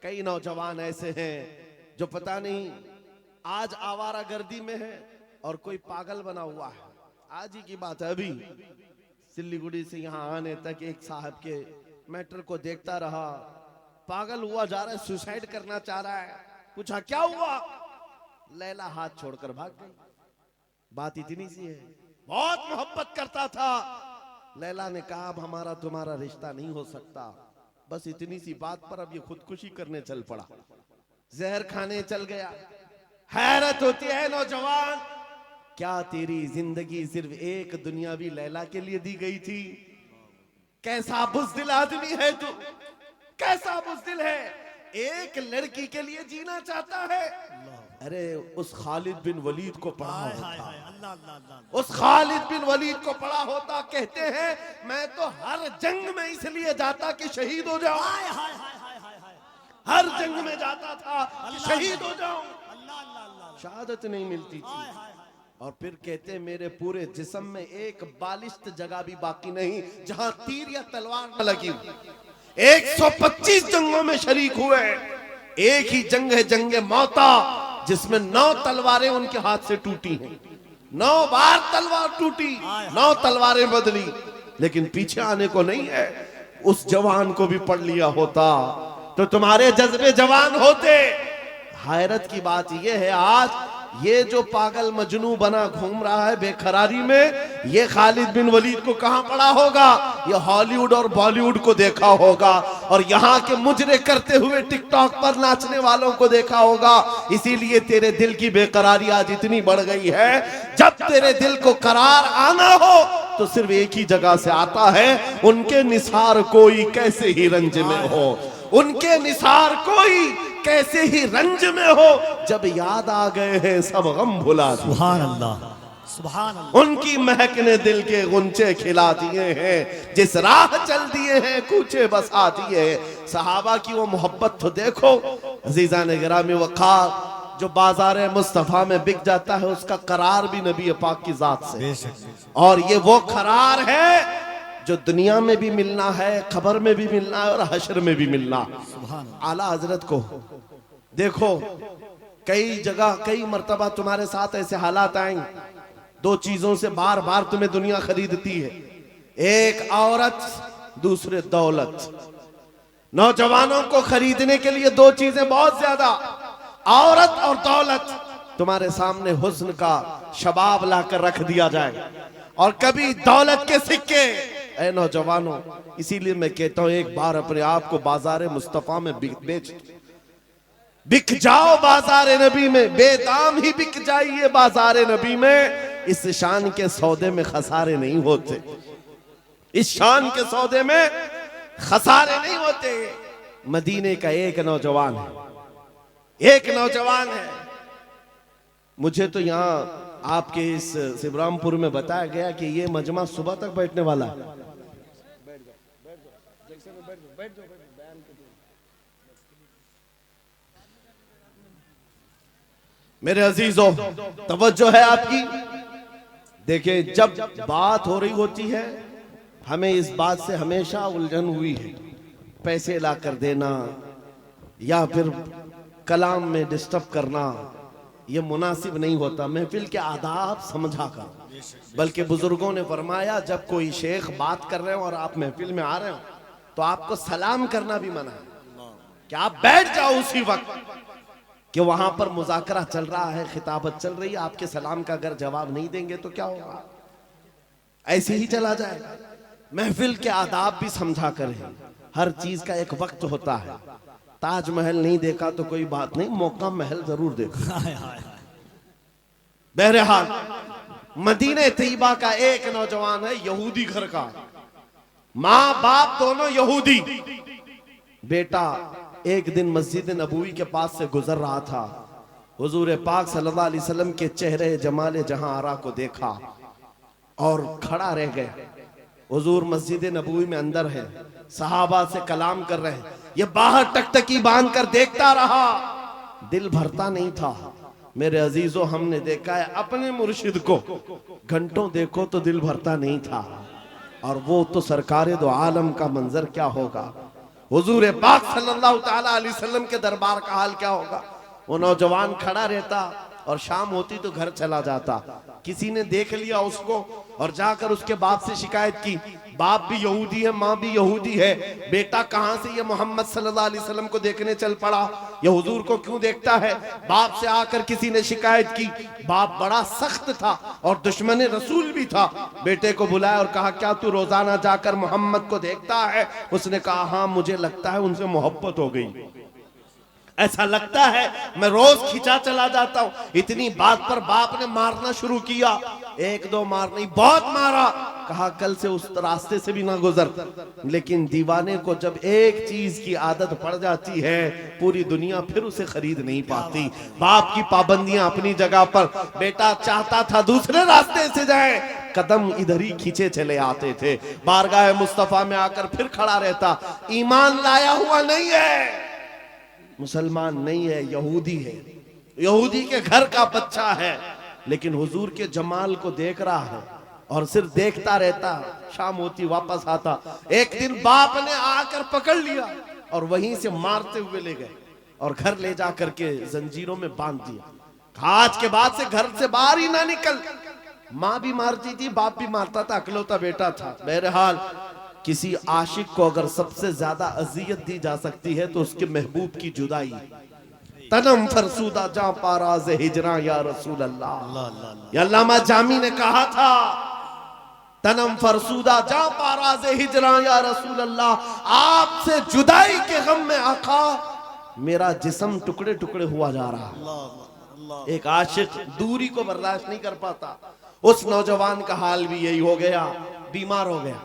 कई नौजवान ऐसे हैं जो पता नहीं आज आवारा गर्दी में है और कोई पागल बना हुआ है। आज ही की बात है, अभी सिल्लीगुड़ी से यहाँ आने तक एक साहब के मैटर को देखता रहा, पागल हुआ जा रहा है, सुसाइड करना चाह रहा है। पूछा क्या हुआ? लैला हाथ छोड़कर भाग गई। बात इतनी सी है, बहुत मोहब्बत करता था। लैला ने कहा अब हमारा तुम्हारा रिश्ता नहीं हो सकता। बस इतनी सी बात पर अब ये खुदकुशी करने चल पड़ा, जहर खाने चल गया। हैरत होती है नौजवान, क्या तेरी जिंदगी सिर्फ एक दुनियावी लैला के लिए दी गई थी? कैसा बुज़दिल आदमी है तू, कैसा बुज़दिल है, एक लड़की के लिए जीना चाहता है। अरे उस खालिद बिन वलीद को पढ़ा होता, अल्लाह अल्लाह अल्लाह। उस खालिद बिन वलीद को पढ़ा होता। कहते हैं मैं तो हर जंग में इसलिए जाता कि शहीद हो जाऊं, हाय हाय हाय हाय हाय हाय। हर जंग में जाता था कि शहीद हो जाऊं, अल्लाह अल्लाह अल्लाह। शहादत नहीं मिलती थी। और फिर कहते मेरे पूरे जिस्म में एक बालिश्त जगह भी बाकी नहीं जहां तीर या तलवार न लगी। 125 जंगों में शरीक हुए, एक ही जंग है जंगे मौता, जिसमें 9 तलवारें उनके हाथ से टूटी हैं। 9 बार तलवार टूटी, 9 तलवारें बदली, लेकिन पीछे आने को नहीं है। उस जवान को भी पढ़ लिया होता तो तुम्हारे जज्बे जवान होते। हैरत की बात यह है, आज ये जो पागल मजनू बना घूम रहा है बेखरारी में, ये खालिद बिन वलीद को कहां पढ़ा होगा? ये हॉलीवुड और बॉलीवुड को देखा होगा, और यहाँ के मुजरे करते हुए टिकटॉक पर नाचने वालों को देखा होगा। इसीलिए तेरे दिल की बेकरारी आज इतनी बढ़ गई है। जब तेरे दिल को करार आना हो तो सिर्फ एक ही जगह से आता है, उनके निसार कोई कैसे ही रंज में हो, उनके निसार कोई कैसे ही रंज में हो। जब याद आ गए हैं सब गम भुला दो। सुभान अल्लाह। सुभान अल्लाह। उनकी महक ने दिल के गुंचे खिला दिए हैं, जिस राह चल दिए हैं कूचे बसा दिए हैं। सहाबा की वो मोहब्बत तो देखो अजीजा ने गिरामी वक़ार, जो बाजार मुस्तफ़ा में बिक जाता है उसका करार भी नबी पाक की जात से, और ये वो करार है जो दुनिया में भी मिलना है, खबर में भी मिलना है और हशर में भी मिलना। आला हजरत को देखो, कई जगह कई मर्तबा तुम्हारे साथ ऐसे हालात आएंगे, दो चीजों से बार बार तुम्हें दुनिया खरीदती है, एक औरत, दूसरे दौलत। नौजवानों को खरीदने के लिए दो चीजें बहुत ज्यादा, औरत और दौलत। तुम्हारे सामने हुस्न का शबाब लाकर रख दिया जाए और कभी दौलत के सिक्के। ऐ नौजवानों, इसीलिए मैं कहता हूं एक बार अपने आप को बाजार मुस्तफा में बेच, बिक जाओ बाजार नबी में, बेदाम ही बिक जाइए बाजार नबी में। इस शान के सौदे में खसारे नहीं होते, इस शान के सौदे में खसारे नहीं होते। मदीने का एक नौजवान है, एक नौजवान है। मुझे तो यहाँ आपके इस शिवरामपुर में बताया गया कि ये मजमा सुबह तक बैठने वाला है। मेरे अजीजों, तवज्जो है आपकी। देखिए, जब बात हो रही होती है, हमें इस बात से हमेशा उलझन हुई है, पैसे ला कर देना या फिर कलाम में डिस्टर्ब करना, ये मुनासिब नहीं होता। महफिल के आदाब समझा कर, बल्कि बुजुर्गों ने फरमाया जब कोई शेख बात कर रहे हो और आप महफिल में आ रहे हो तो आपको सलाम करना भी मना है कि आप बैठ जाओ उसी वक्त कि वहां पर मुज़ाकरा चल रहा है, खिताबत चल रही है। आपके सलाम का अगर जवाब नहीं देंगे तो क्या होगा, ऐसे ही चला जाएगा। महफिल के आदाब भी समझा करें, हर चीज का एक वक्त होता है। ताजमहल नहीं देखा तो कोई बात नहीं, मौका महल जरूर देखा। बहरहाल, मदीने तैयबा का एक नौजवान है, यहूदी घर का, माँ बाप दोनों यहूदी। बेटा एक दिन मस्जिद नबवी के पास से गुजर रहा था, हुजूर पाक सल्लल्लाहु अलैहि वसल्लम के चेहरे जमाले जहां आरा को देखा और खड़ा रह गए। हुजूर मस्जिद नबवी में अंदर है, सहाबा से कलाम कर रहे हैं, ये बाहर टकटकी बांध कर देखता रहा, दिल भरता नहीं था। मेरे अजीजों, हमने देखा है अपने मुर्शिद को, घंटों देखो तो दिल भरता नहीं था, और वो तो सरकारे दो आलम का मंजर क्या होगा, हुजूर पाक सल्लल्लाहु ताला अलैहि वसल्लम के दरबार का हाल क्या होगा। वो नौजवान खड़ा रहता और शाम होती तो घर चला जाता। किसी ने देख लिया उसको और जाकर उसके बाप से शिकायत की, बाप भी यहूदी है, माँ भी यहूदी है, बेटा कहाँ से ये मोहम्मद सल्लल्लाहु अलैहि वसल्लम को देखने चल पड़ा, ये हुजूर को क्यों देखता है। बाप से आकर किसी ने शिकायत की, बाप बड़ा सख्त था और दुश्मन रसूल भी था। बेटे को बुलाया और कहा, क्या तू रोजाना जाकर मोहम्मद को देखता है। उसने कहा, हाँ मुझे लगता है उनसे मोहब्बत हो गई, ऐसा लगता है, मैं रोज खिंचा चला जाता हूं। इतनी बात पर बाप ने मारना शुरू किया, एक दो मार नहीं, बहुत मारा। कहा, कल से उस रास्ते से भी ना गुजर। लेकिन दीवाने को जब एक चीज की आदत पड़ जाती है, पूरी दुनिया फिर उसे खरीद नहीं पाती। बाप की पाबंदियां अपनी जगह पर, बेटा चाहता था दूसरे रास्ते से जाए, कदम इधर ही खींचे चले आते थे। बारगाह मुस्तफा में आकर फिर खड़ा रहता, ईमान लाया हुआ नहीं है, मुसलमान नहीं है, यहूदी है, यहूदी के घर का बच्चा है, लेकिन हुजूर के जमाल को देख रहा है और सिर्फ देखता रहता। शाम होती वापस आता, एक दिन बाप ने आकर पकड़ लिया और वहीं से मारते हुए ले गए और घर ले जा करके जंजीरों में बांध दिया। आज के बाद से घर से बाहर ही ना निकल। माँ भी मारती थी, बाप भी मारता था, अकलौता बेटा था। बहरहाल, किसी आशिक को अगर सबसे ज्यादा अजियत दी जा सकती है तो उसके महबूब की जुदाई। तनम फरसूदा जा पाराज हिजरा या रसूल अल्लाह। अल्लामा जामी ने कहा था, तनम फरसूदा जा पाराज हिजरा या रसूल अल्लाह, आपसे जुदाई के गम में आका मेरा जिस्म टुकड़े टुकड़े हुआ जा रहा। एक आशिक दूरी को बर्दाश्त नहीं कर पाता। उस नौजवान का हाल भी यही हो गया, बीमार हो गया,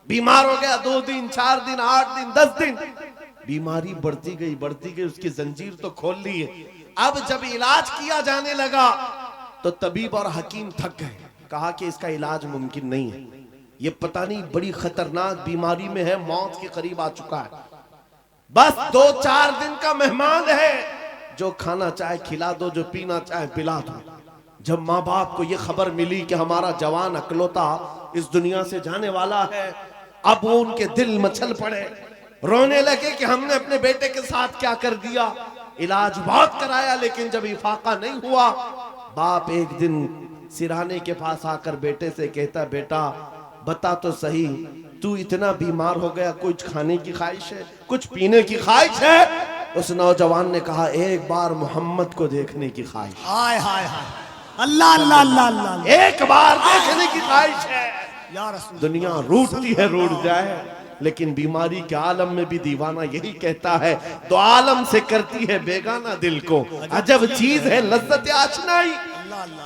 बीमार हो गया। 2 दिन, 4 दिन, 8 दिन, 10 दिन, बीमारी बढ़ती गई, बढ़ती गई। उसकी जंजीर तो खोल ली है। अब जब इलाज किया जाने लगा तो तबीब और हकीम थक गए, कहा कि इसका इलाज मुमकिन नहीं है, ये पता नहीं बड़ी खतरनाक बीमारी में है, मौत के करीब आ चुका है, बस 2-4 दिन का मेहमान है, जो खाना चाहे खिला दो, जो पीना चाहे पिला दो। जब माँ बाप को ये खबर मिली कि हमारा जवान अकलौता इस दुनिया से जाने वाला है, अब वो उनके दिल मचल पड़े, रोने लगे कि हमने अपने बेटे के साथ क्या कर दिया। इलाज बहुत कराया लेकिन जब इफाका नहीं हुआ, बाप एक दिन सिरहाने के पास आकर बेटे से कहता, बेटा बता तो सही, तू इतना बीमार हो गया, कुछ खाने की ख्वाहिश है, कुछ पीने की ख्वाहिश है? उस नौजवान ने कहा, एक बार मोहम्मद को देखने की ख्वाहिश। हाय हाय हाय, अल्लाह अल्लाह अल्लाह अल्लाह, एक बार देखने की ख्वाहिश है। या रसूल, दुनिया रूठती है, रूठ जाए, लेकिन बीमारी के आलम में भी दीवाना यही कहता है, दो आलम से करती है बेगाना दिल को, अजब चीज है लज्जत आशनाई,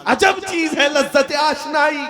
अजब चीज है लज्जत आशनाई।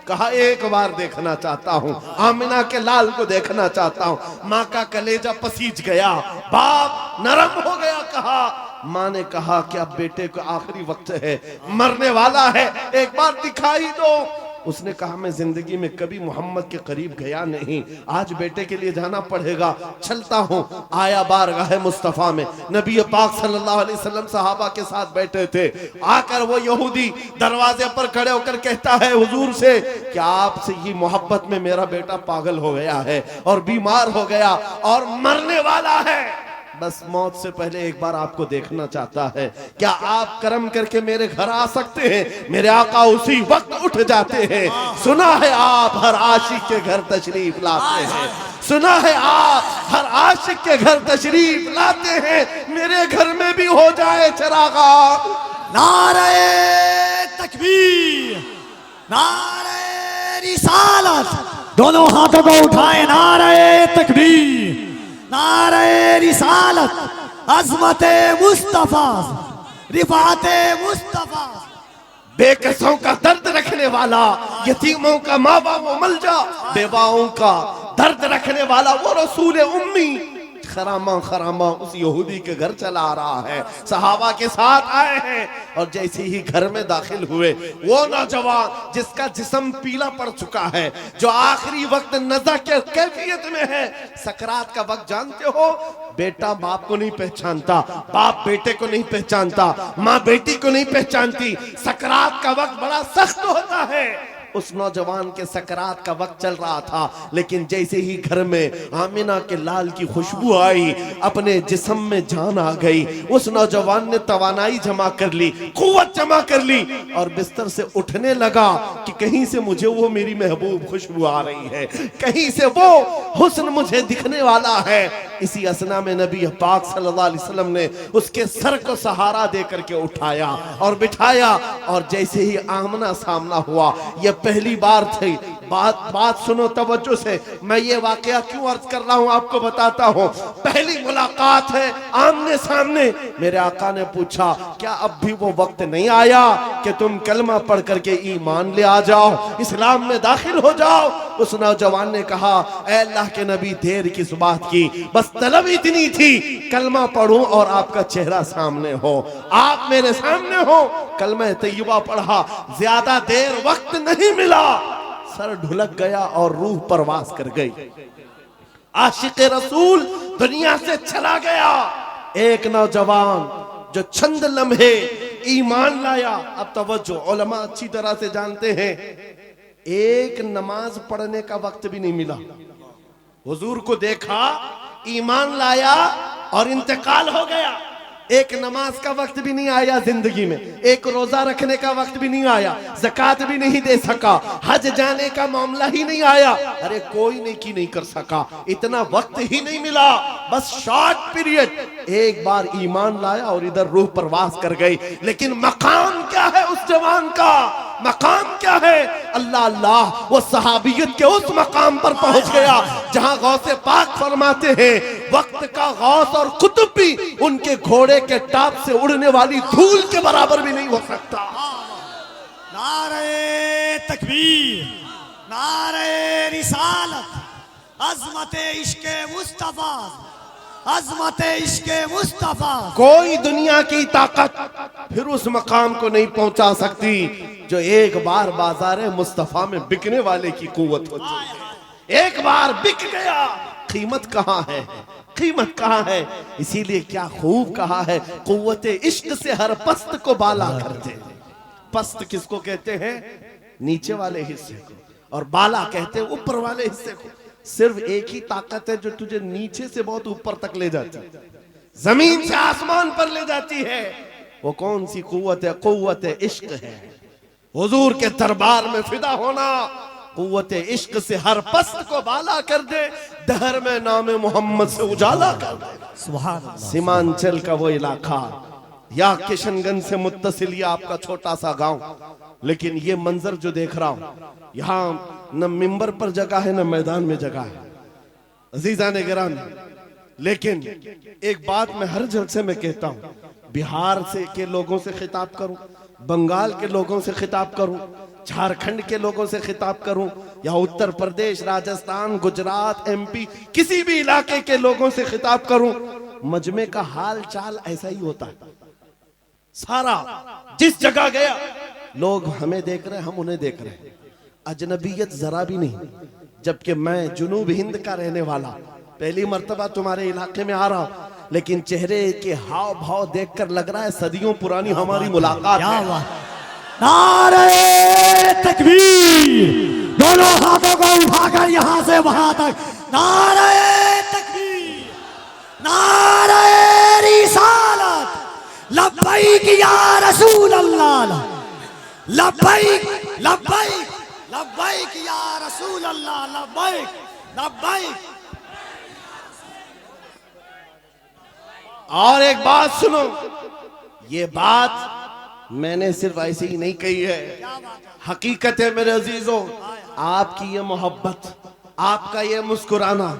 कहा एक बार देखना चाहता हूँ, आमिना के लाल को देखना चाहता हूँ। माँ का कलेजा पसीज गया, बाप नरम हो गया। कहा, माँ ने कहा कि अब बेटे को आखिरी वक्त है, मरने वाला है, एक बार दिखाई दो। उसने कहा, मैं जिंदगी में कभी मोहम्मद के करीब गया नहीं, आज बेटे के लिए जाना पड़ेगा, चलता हूँ। आया बारगाह मुस्तफा में, नबी पाक सल्लल्लाहु अलैहि वसल्लम सहाबा के साथ बैठे थे। आकर वो यहूदी दरवाजे पर खड़े होकर कहता है हुजूर से कि आपसे ये मोहब्बत में मेरा बेटा पागल हो गया है और बीमार हो गया और मरने वाला है, बस मौत से पहले एक बार आपको देखना चाहता है, क्या आप करम करके मेरे घर आ सकते हैं? मेरे आका उसी वक्त उठ जाते हैं। सुना है आप हर आशिक के घर तशरीफ लाते हैं, सुना है आप हर आशिक के घर तशरीफ लाते हैं, मेरे घर में भी हो जाए चरागा। नारे तकबीर, नारे रिसालत, दोनों हाथों को उठाए, नारे तकबीर, नारे रिसालत, अज़मत मुस्तफा, रिफात मुस्तफा। बेकसों का दर्द रखने वाला, यतीमों का माँ बाप मलजा, बेवाओं का दर्द रखने वाला वो रसूल उम्मी खरामा खरामा उस यहूदी के घर चला आ रहा है, सहाबा के साथ आए हैं। और जैसे ही घर में दाखिल हुए, वो नौजवान जिसका जिस्म पीला पड़ चुका है, जो आखिरी वक्त नज़ा के कैफियत में है, सकरात का वक्त जानते हो, बेटा बाप को नहीं पहचानता, बाप बेटे को नहीं पहचानता, माँ बेटी को नहीं पहचानती। सकरात का वक्त बड़ा सख्त होता है। उस नौजवान के सकरात का वक्त चल रहा था, लेकिन जैसे ही घर में आमिना के लाल की खुशबू आई, अपने जिस्म में जान आ गई। उस नौजवान ने तवानाई जमा कर ली, कुव्वत जमा कर ली और बिस्तर से उठने लगा कि कहीं से मुझे वो मेरी महबूब खुशबू आ रही है, कहीं से वो हुस्न मुझे दिखने वाला है। इसी असना में नबी पाक सल्लल्लाहु अलैहि वसल्लम ने उसके सर को सहारा देकर के उठाया और बिठाया, और जैसे ही आमना सामना हुआ, यह पहली बार थी। बात सुनो तवज्जो से, मैं ये वाकया क्यों अर्ज कर रहा हूँ आपको बताता हूँ। पहली मुलाकात है आमने सामने। मेरे आका ने पूछा, क्या अब भी वो वक्त नहीं आया कि तुम कलमा पढ़ करके ईमान ले आ जाओ, इस्लाम में दाखिल हो जाओ? उस नौजवान ने कहा, ऐ अल्लाह के नबी, देर किस बात की, बस तलब इतनी थी कलमा पढ़ूं और आपका चेहरा सामने हो, आप मेरे सामने हो। कलमा तैयबा पढ़ा, ज्यादा देर वक्त नहीं मिला, सर ढुलक गया और रूह परवास कर गई। आशिक रसूल दुनिया से चला गया। एक नौजवान जो चंद लम्हे ईमान लाया। अब तवज्जो, उलमा अच्छी तरह से जानते हैं, एक नमाज पढ़ने का वक्त भी नहीं मिला। हुजूर को देखा, ईमान लाया और इंतकाल हो गया। एक नमाज का वक्त भी नहीं आया जिंदगी में, एक रोजा रखने का वक्त भी नहीं आया, ज़कात भी नहीं दे सका, हज जाने का मामला ही नहीं आया। अरे कोई नेकी नहीं कर सका, इतना वक्त ही नहीं मिला, बस शॉर्ट पीरियड। एक बार ईमान लाया और इधर रूह परवास कर गई। लेकिन मकाम क्या है उस जवान का? मकाम क्या है? अल्लाह अल्लाह, वो सहाबियत के उस मकाम पर पहुंच गया जहां गौसे पाक फरमाते हैं, वक्त का गौस और कुतुब भी उनके घोड़े के टाप से उड़ने वाली धूल के बराबर भी नहीं हो सकता। नारे तकबीर, नारे रिसालत, अज़मत इश्क़ मुस्तफ़ा, अजमत इश्क मुस्तफा। कोई दुनिया की ताकत फिर उस मकाम को नहीं पहुंचा सकती जो एक बार बाजार मुस्तफा में बिकने वाले की कुव्वत होती है। एक बार बिक गया, कीमत कहाँ है, कीमत कहाँ है। इसीलिए क्या खूब कहा है, कुव्वत इश्क से हर पस्त को बाला कर दे। पस्त किसको कहते हैं? नीचे वाले हिस्से को, और बाला कहते हैं ऊपर वाले हिस्से को। सिर्फ एक ही ताकत है जो तुझे नीचे से बहुत ऊपर तक ले जाती है, जमीन से आसमान पर ले जाती है। वो कौन सी कुव्वत है? कुव्वत इश्क है। हुजूर के दरबार में फिदा होना कुव्वत इश्क से हर पस्त को बाला कर दे, दहर में नाम मोहम्मद से उजाला कर दे। सुभान अल्लाह। सीमांचल का वो इलाका या किशनगंज से मुत्तसिल ये आपका छोटा सा गांव, लेकिन ये मंजर जो देख रहा हूं, यहाँ न मिंबर पर जगह है न मैदान में जगह है। अजीजा ने गिरान, लेकिन एक बात मैं हर जलसे में कहता हूं, बिहार से के लोगों से खिताब करूं, बंगाल के लोगों से खिताब करूं, झारखंड के लोगों से खिताब करूं, या उत्तर प्रदेश, राजस्थान, गुजरात, एमपी, किसी भी इलाके के लोगों से खिताब करूं, मजमे का हाल चाल ऐसा ही होता है। सारा जिस जगह गया लोग हमें देख रहे हैं, हम उन्हें देख रहे हैं, अजनबियत जरा भी नहीं। जबकि मैं जुनूब हिंद का रहने वाला, पहली मर्तबा तुम्हारे इलाके में आ रहा हूं, लेकिन चेहरे के हाव भाव देखकर लग रहा है सदियों पुरानी हमारी मुलाकात क्या है। बात। नारे तकबीर, दोनों हाथों को उठाकर यहां से वहां तक नारे तकबीर, नारे रिसालत, लब्बैक या रसूल अल्लाह, लब्बैक लब्बैक लब्बैक या रसूल अल्लाह, लब्बैक लब्बैक। और एक बात सुनो, ये बात मैंने सिर्फ ऐसे ही नहीं कही है, हकीकत है मेरे अजीजों। आपकी ये मोहब्बत, आपका ये मुस्कुराना,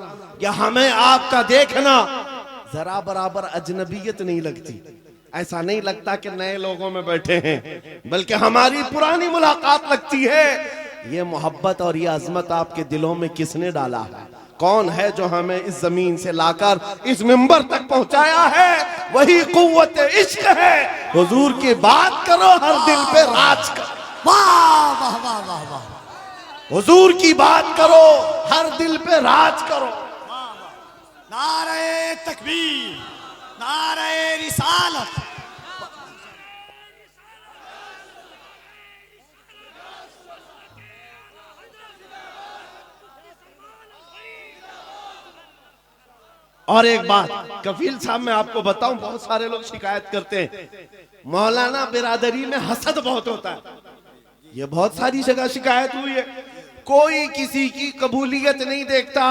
या हमें आपका देखना जरा बराबर अजनबियत नहीं लगती। ऐसा नहीं लगता कि नए लोगों में बैठे हैं, बल्कि हमारी पुरानी मुलाकात लगती है। ये मोहब्बत और ये अजमत आपके दिलों में किसने डाला है? कौन है जो हमें इस जमीन से लाकर इस मिंबर तक पहुंचाया है? वही कुव्वत इश्क है। हुजूर की बात करो, हर दिल पे राज करो। वाह वाह वाह वाह वाह। हुजूर की बात करो, हर दिल पे राज करो। नारे तकबीर, नारे रिसालत। और एक बात कफील साहब, मैं आपको बताऊं, बहुत सारे लोग शिकायत करते हैं मौलाना बिरादरी में हसद बहुत होता है। ये बहुत सारी जगह शिकायत हुई है, कोई किसी की कबूलियत नहीं देखता,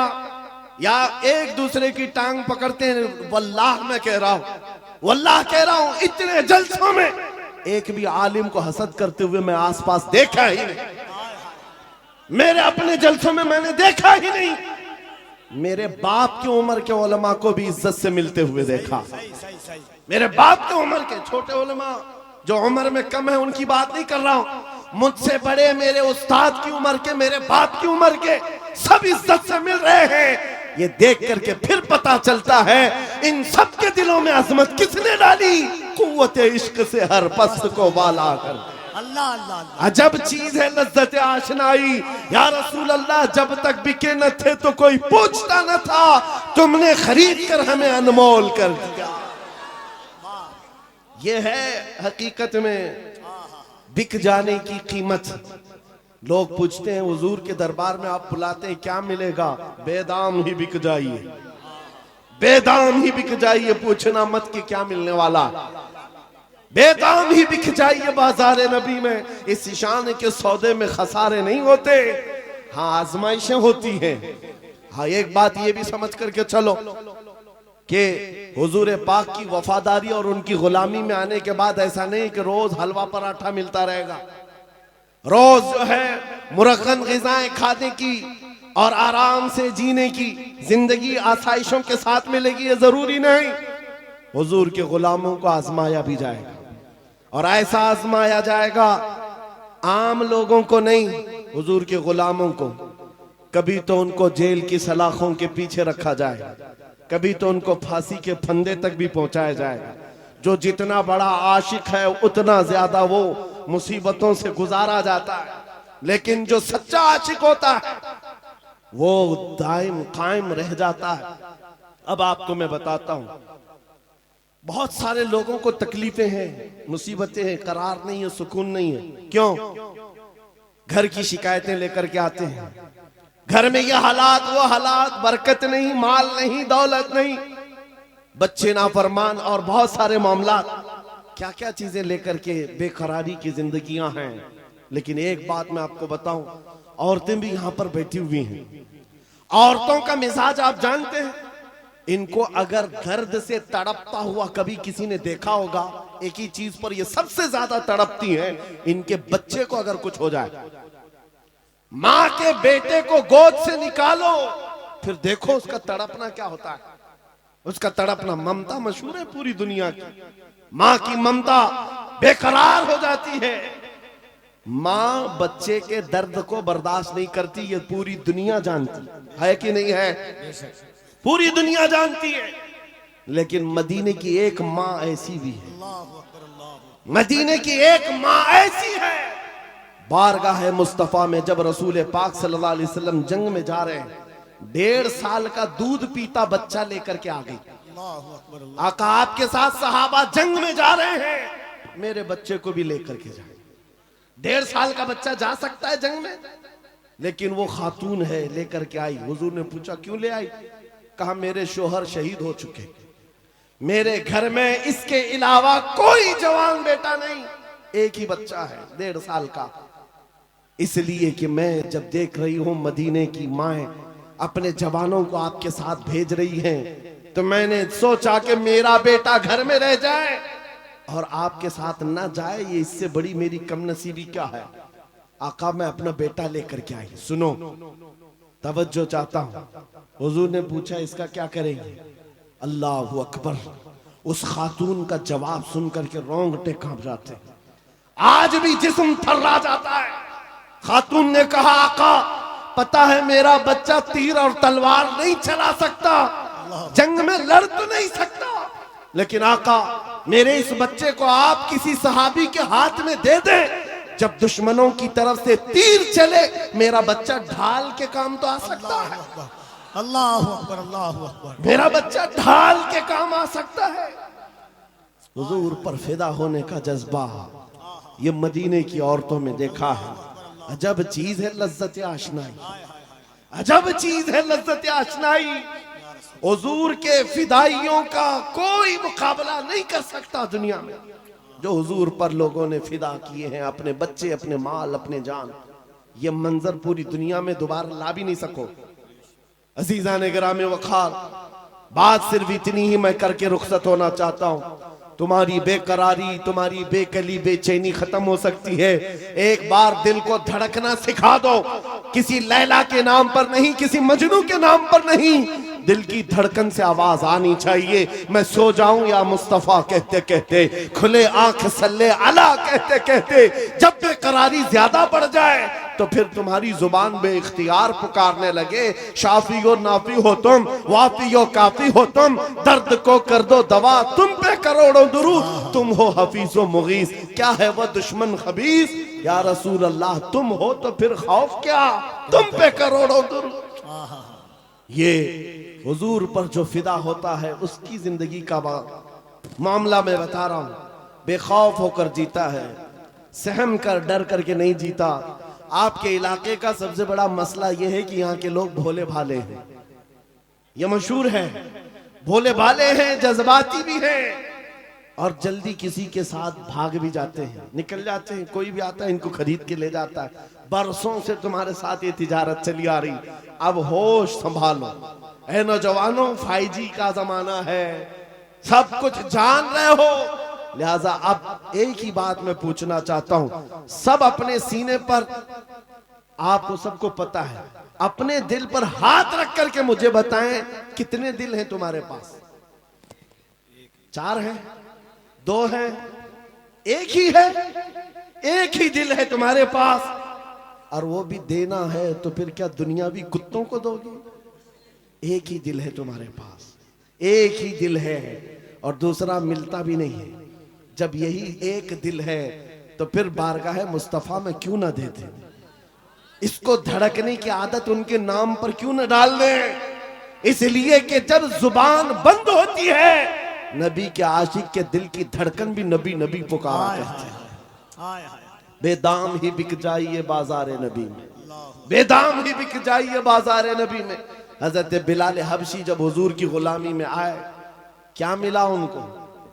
या एक दूसरे की टांग पकड़ते हैं। वल्लाह मैं कह रहा हूं, वल्लाह कह रहा हूं, इतने जलसों में एक भी आलिम को हसद करते हुए मैं आसपास देखा ही नहीं। मेरे अपने जलसों में मैंने देखा ही नहीं। मेरे बाप की उम्र के उलमा को भी इज्जत से मिलते हुए देखा। मेरे बाप की उम्र के छोटे उलमा जो उम्र में कम है उनकी बात नहीं कर रहा हूं, मुझसे बड़े मेरे उस्ताद की उम्र के, मेरे बाप की उम्र के, सब इज्जत से मिल रहे हैं। ये देख करके फिर पता चलता है इन सब के दिलों में अजमत किसने डाली? कुव्वत इश्क से हर पस्त को बाला कर। अल्लाह अल्लाह अल्लाह। अजब चीज है लज्जत आशनाई। या रसूल अल्लाह, जब तक बिके न थे तो कोई पूछता न था, तुमने खरीद कर हमें अनमोल कर दिया। ये है हकीकत में बिक जाने की कीमत। लोग पूछते हैं हुजूर के दरबार में आप बुलाते हैं, क्या मिलेगा? बेदाम ही बिक जाइए, बेदाम ही बिक जाइए, पूछना मत कि क्या मिलने वाला। बेदाम ही बिक जाइए बाजार नबी में। इस शान के सौदे में खसारे नहीं होते, हाँ आजमाइशें होती हैं। हाँ एक बात ये भी समझ करके चलो कि हुजूर पाक की वफादारी और उनकी गुलामी में आने के बाद ऐसा नहीं कि रोज हलवा पराठा मिलता रहेगा, रोज जो है मुरक्कन ग़िज़ाएं खाने की और आराम से जीने की जिंदगी आसाइशों के साथ मिलेगी, ये जरूरी नहीं। हुजूर के गुलामों को आजमाया भी जाएगा, और ऐसा आजमाया जाएगा आम लोगों को नहीं, हुजूर के गुलामों को। कभी तो उनको जेल की सलाखों के पीछे रखा जाए, कभी तो उनको फांसी के फंदे तक भी पहुंचाया जाएगा। जो जितना बड़ा आशिक है उतना ज्यादा वो मुसीबतों से गुजारा जाता है, लेकिन जो सच्चा आशिक होता है वो दायम कायम रह जाता है। अब आपको मैं बताता हूं, बहुत सारे लोगों को तकलीफें हैं, मुसीबतें हैं, करार नहीं है, सुकून नहीं है। क्यों? घर की शिकायतें लेकर के आते हैं, घर में ये हालात वो हालात, बरकत नहीं, माल नहीं, दौलत नहीं, बच्चे नाफरमान और बहुत सारे मामला, क्या क्या चीजें लेकर के बेकरारी की जिंदगियां हैं। लेकिन एक बात मैं आपको बताऊं, औरतें भी यहां पर बैठी हुई हैं। औरतों का मिजाज आप जानते हैं, इनको अगर दर्द से तड़पता हुआ कभी किसी ने देखा होगा, एक ही चीज पर ये सबसे ज्यादा तड़पती हैं, इनके बच्चे को अगर कुछ हो जाए। माँ के बेटे को गोद से निकालो, फिर देखो उसका तड़पना क्या होता है। उसका तड़पना, ममता मशहूर है पूरी दुनिया की, माँ की ममता बेकरार हो जाती है। माँ बच्चे के दर्द को बर्दाश्त नहीं करती, ये पूरी दुनिया जानती है कि नहीं है? पूरी दुनिया जानती है। लेकिन मदीने की एक माँ ऐसी भी है, मदीने की एक माँ ऐसी है, बारगाह मुस्तफा में जब रसूल पाक सल्लल्लाहु अलैहि वसल्लम जंग में जा रहे हैं, 1.5 साल का दूध पीता बच्चा लेकर के आ गई। आका आपके साथ सहाबा जंग में जा रहे हैं, मेरे बच्चे को भी लेकर के जाए। 1.5 साल का बच्चा जा सकता है जंग में? लेकिन वो खातून है, लेकर के आई। हुजूर ने पूछा क्यों ले आई? कहा मेरे शोहर शहीद हो चुके, मेरे घर में इसके अलावा कोई जवान बेटा नहीं, एक ही बच्चा है 1.5 साल का। इसलिए कि मैं जब देख रही हूं मदीने की माएं अपने जवानों को आपके साथ भेज रही हैं, तो मैंने सोचा कि मेरा बेटा घर में रह जाए और आपके साथ ना जाए, ये इससे बड़ी मेरी कमनसीबी क्या है। आका मैं अपना बेटा लेकर के आई। सुनो, तवज्जो चाहता हूं। हुजूर ने पूछा इसका क्या करेंगे? अल्लाह अकबर। उस खातून का जवाब सुनकर के रोंगटे कांप जाते, आज भी जिस्म थर्रा जाता है। खातून ने कहा आका पता है मेरा बच्चा तीर और तलवार नहीं चला सकता, जंग में लड़ तो नहीं सकता, लेकिन आका मेरे इस बच्चे को आप किसी सहाबी के हाथ में दे दें, जब दुश्मनों की तरफ से तीर चले मेरा बच्चा ढाल के काम तो आ सकता है। अल्लाह अकबर, अल्लाह अकबर। मेरा बच्चा ढाल के काम आ सकता है। हुजूर पर फिदा होने का जज्बा ये मदीने की औरतों में देखा है। अजब चीज है लज्जत आशनाई, अजब चीज है लज्जत आशनाई। हुजूर के फिदाइयों का कोई मुकाबला नहीं कर सकता दुनिया में, जो हुजूर पर लोगों ने फिदा किए हैं, अपने बच्चे, अपने माल, अपने जान। ये मंजर पूरी दुनिया में दोबारा ला भी नहीं सको। अजीजा ने गिरामे वखार, बात सिर्फ इतनी ही मैं करके रुखसत होना चाहता हूं। तुम्हारी बेकरारी, तुम्हारी बेकली, बेचैनी खत्म हो सकती है। एक बार दिल को धड़कना सिखा दो, किसी लैला के नाम पर नहीं, किसी मजनू के नाम पर नहीं, दिल की धड़कन से आवाज आनी चाहिए। मैं सो जाऊं या मुस्तफा कहते कहते, खुले आंख सल्ले अला कहते कहते, जब बेकरारी ज्यादा बढ़ जाए तो फिर तुम्हारी जुबान बेइख्तियार पुकारने लगे, शाफी और नाफी हो तुम, वाफी और काफी हो तुम, दर्द को कर दो दवा, तुम पे करोड़ों दुरूद, तुम हो हफीज व मुगीस, क्या है वह दुश्मन खबीस, या रसूल अल्लाह तुम हो तो फिर खौफ क्या, तुम पे करोड़ों दुरूद। ये हुजूर पर जो फिदा होता है उसकी जिंदगी का मामला मैं बता रहा हूं। बेखौफ होकर जीता है, सहम कर डर करके नहीं जीता। आपके इलाके का सबसे बड़ा मसला यह है कि यहाँ के लोग भोले भाले हैं, यह मशहूर है। भोले भाले हैं, जज्बाती भी हैं और जल्दी किसी के साथ भाग भी जाते हैं, निकल जाते हैं। कोई भी आता है इनको खरीद के ले जाता है। बरसों से तुम्हारे साथ ये तिजारत चली आ रही, अब होश संभालो। ऐ नौजवानों, 5G का जमाना है, सब कुछ जान रहे हो, लिहाजा अब एक ही बात मैं पूछना चाहता हूं। सब अपने सीने पर, आपको सबको पता है, अपने दिल पर हाथ रख करके मुझे बताएं कितने दिल हैं तुम्हारे पास? 4 हैं, 2 हैं, एक ही है? एक ही दिल है तुम्हारे पास, और वो भी देना है तो फिर क्या दुनियावी कुत्तों को दोगे? एक ही दिल है तुम्हारे पास। एक ही दिल है और दूसरा मिलता भी नहीं है। जब यही एक दिल है तो फिर बारगाह मुस्तफा में क्यों ना देते, इसको धड़कने की आदत उनके नाम पर क्यों न डाल दें। इसलिए कि जब जुबान बंद होती है, नबी के आशिक के दिल की धड़कन भी नबी नबी पुकारा करती है। बेदाम ही बिक जाइए बाजार नबी में, बेदाम ही बिक जाइए बाजार नबी में। हजरत बिलाल हबशी जब हुजूर की गुलामी में आए, क्या मिला उनको,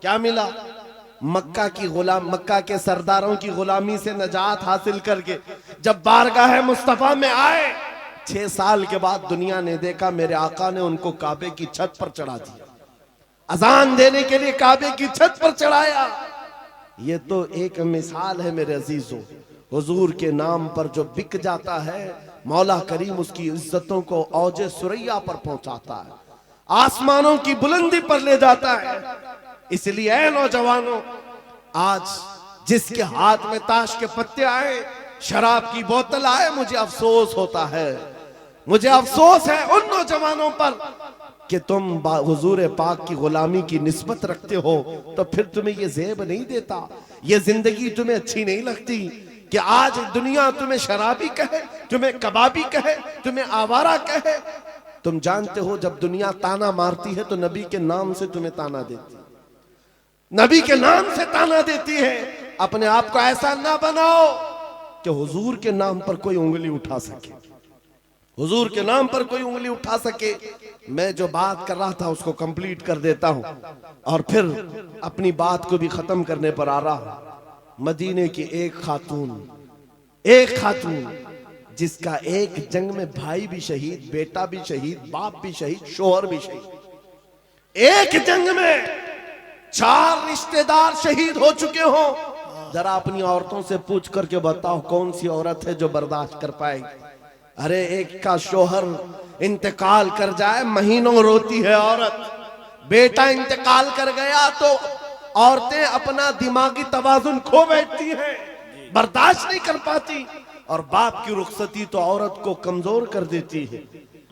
क्या मिला? मक्का के सरदारों की गुलामी से नजात हासिल करके जब बारगाह मुस्तफा में आए, 6 साल के बाद दुनिया ने देखा मेरे आका ने उनको काबे की छत पर चढ़ा दिया, अजान देने के लिए काबे की छत पर चढ़ाया। ये तो एक मिसाल है मेरे अजीजों। हुजूर के नाम पर जो बिक जाता है, मौला करीम उसकी इज्जतों को औजे सुरैया पर पहुंचाता है, आसमानों की बुलंदी पर ले जाता है। इसलिए ऐ नौजवानों, आज जिसके हाथ में ताश के पत्ते आए, शराब की बोतल आए, मुझे अफसोस होता है, मुझे अफसोस है उन नौजवानों पर कि तुम हुजूर पाक की गुलामी की निस्बत रखते हो, तो फिर तुम्हें ये ज़ेब नहीं देता, ये जिंदगी तुम्हें अच्छी नहीं लगती कि आज दुनिया तुम्हें शराबी कहे, तुम्हें कबाबी कहे, तुम्हें आवारा कहे। तुम जानते हो जब दुनिया ताना मारती है तो नबी के नाम से तुम्हें ताना देती है, नबी के नाम से ताना देती है। अपने आप को ऐसा ना बनाओ कि हुजूर के नाम पर कोई उंगली उठा सके, हुजूर के नाम पर कोई उंगली उठा सके। मैं जो बात कर रहा था उसको कंप्लीट कर देता हूं और फिर अपनी बात को भी खत्म करने पर आ रहा हूं। मदीने की एक खातून जिसका एक जंग में भाई भी शहीद, बेटा भी शहीद, बाप भी शहीद, शोहर भी शहीद, एक जंग में 4 रिश्तेदार शहीद हो चुके हो। जरा अपनी औरतों से पूछ करके बताओ कौन सी औरत है जो बर्दाश्त कर पाएगी। अरे एक का शोहर इंतकाल कर जाए, महीनों रोती है औरत। बेटा इंतकाल कर गया तो औरतें अपना दिमागी तवाजुन खो बैठती हैं, बर्दाश्त नहीं कर पाती। और बाप की रुखसती तो औरत को कमजोर कर देती है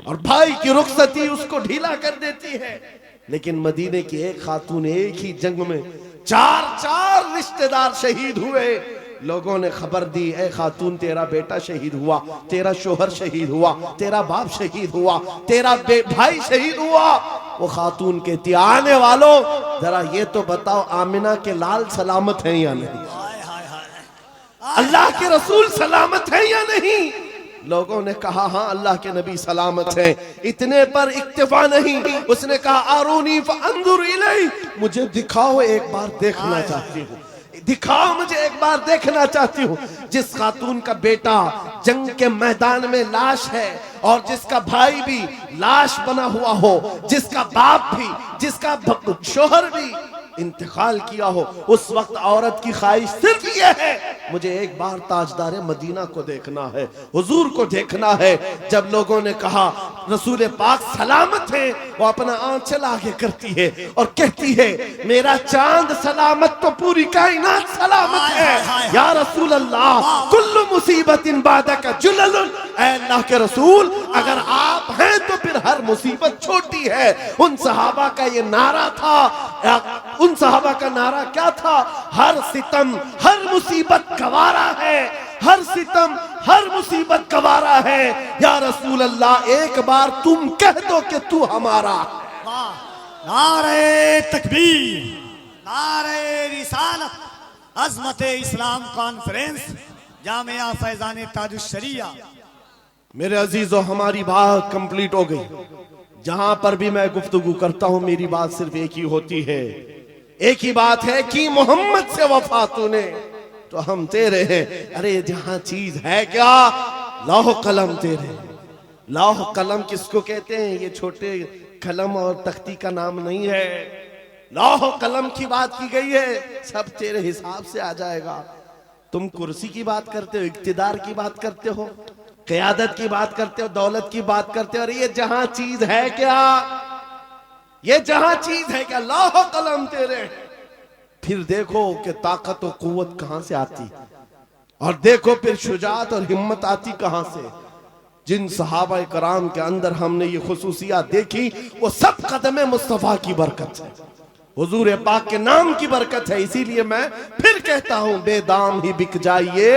और भाई की रुखसती उसको ढीला कर देती है। लेकिन मदीने की एक खातून एक ही जंग में 4 रिश्तेदार शहीद हुए। लोगों ने खबर दी, ए खातून तेरा बेटा शहीद हुआ, तेरा शोहर शहीद हुआ, तेरा बाप शहीद हुआ, तेरा भाई शहीद हुआ। वो खातून कहती, आने वालों जरा ये तो बताओ आमिना के लाल सलामत हैं या नहीं, अल्लाह के रसूल सलामत है या नहीं। लोगों ने कहा हाँ अल्लाह के नबी सलामत हैं। इतने पर इक्तिफा नहीं, उसने कहा आरूनी फअंजुर इलैहि, मुझे दिखाओ एक बार देखना चाहती हूँ, दिखाओ मुझे एक बार देखना चाहती हूँ। जिस खातून का बेटा जंग के मैदान में लाश है और जिसका भाई भी लाश बना हुआ हो, जिसका बाप भी, जिसका शोहर भी इंतकाल किया हो, उस वक्त औरत की ख्वाहिश सिर्फ ये है, मुझे एक बार ताजदार मदीना को देखना है, हुजूर को देखना है। जब लोगों ने कहा रसूल पाक सलामत है, वो अपना आंचल आगे करती है और कहती है मेरा चांद सलामत तो पूरी कायनात सलामत है। या रसूल अल्लाह कुल्लु मुसीबतिन बादका जुललुन, ऐ अल्लाह के रसूल अगर आप हैं तो फिर हर मुसीबत छोटी है। उन सहाबा का ये नारा था, उन सहाबा का नारा क्या था? हर सितम हर मुसीबत गवारा है, हर सितम हर मुसीबत गवारा है। या रसूल अल्लाह एक बार तुम कह दो कि तू हमारा। नारे तकबीर, नारे रिसालत, अज़मत इस्लाम कॉन्फ्रेंस, जामिया फैजान ताजुश शरिया। मेरे अजीजों हमारी बात कंप्लीट हो गई। जहां पर भी मैं गुफ्तगू करता हूं मेरी बात सिर्फ एक ही होती है, एक ही बात है कि मोहम्मद से वफा तूने तो हम तेरे हैं। अरे जहां चीज है क्या, लौह कलम तेरे। लौह कलम किसको कहते हैं? ये छोटे कलम और तख्ती का नाम नहीं है, लौह कलम की बात की गई है। सब तेरे हिसाब से आ जाएगा। तुम कुर्सी की बात करते हो, इक्तिदार की बात करते हो, क़यादत की बात करते हो, दौलत की बात करते हो। अरे ये जहां चीज है क्या, ये जहां चीज है क्या, लौह कलम तेरे। फिर देखो कि ताकत और कुव्वत कहां से आती, और देखो फिर शुजाअत और हिम्मत आती कहां से। जिन सहाबा कराम के अंदर हमने ये खुसूसियात देखी वो सब कदम मुस्तफ़ा की बरकत है, हुजूर पाक के नाम की बरकत है। इसीलिए मैं फिर कहता हूं बेदाम ही बिक जाइए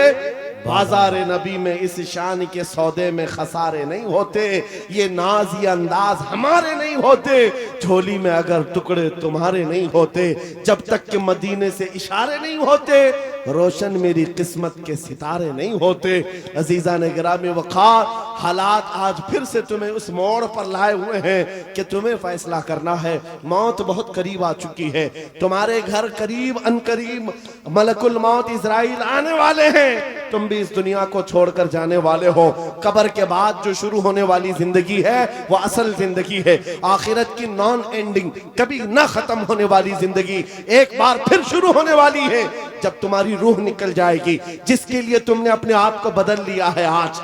बाजार नबी में, इस शान के सौदे में खसारे नहीं होते, ये नाज ये अंदाज हमारे नहीं होते, झोली में अगर टुकड़े तुम्हारे नहीं होते, जब तक कि मदीने से इशारे नहीं होते, रोशन मेरी किस्मत के सितारे नहीं होते। अजीजा ने गिरामी वक़ार, हालात आज फिर से तुम्हें उस मोड़ पर लाए हुए हैं कि तुम्हें फैसला करना है। मौत बहुत करीब आ चुकी है, तुम्हारे घर करीब अनकरीब मलकुल मौत इजराइल आने वाले हैं, तुम भी इस दुनिया को छोड़कर जाने वाले हो। कब्र के बाद जो शुरू होने वाली जिंदगी है वो असल जिंदगी है, आखिरत की नॉन एंडिंग, कभी ना खत्म होने वाली जिंदगी एक बार फिर शुरू होने वाली है, जब तुम्हारी रूह निकल जाएगी। जिसके लिए तुमने अपने आप को बदल लिया है, आज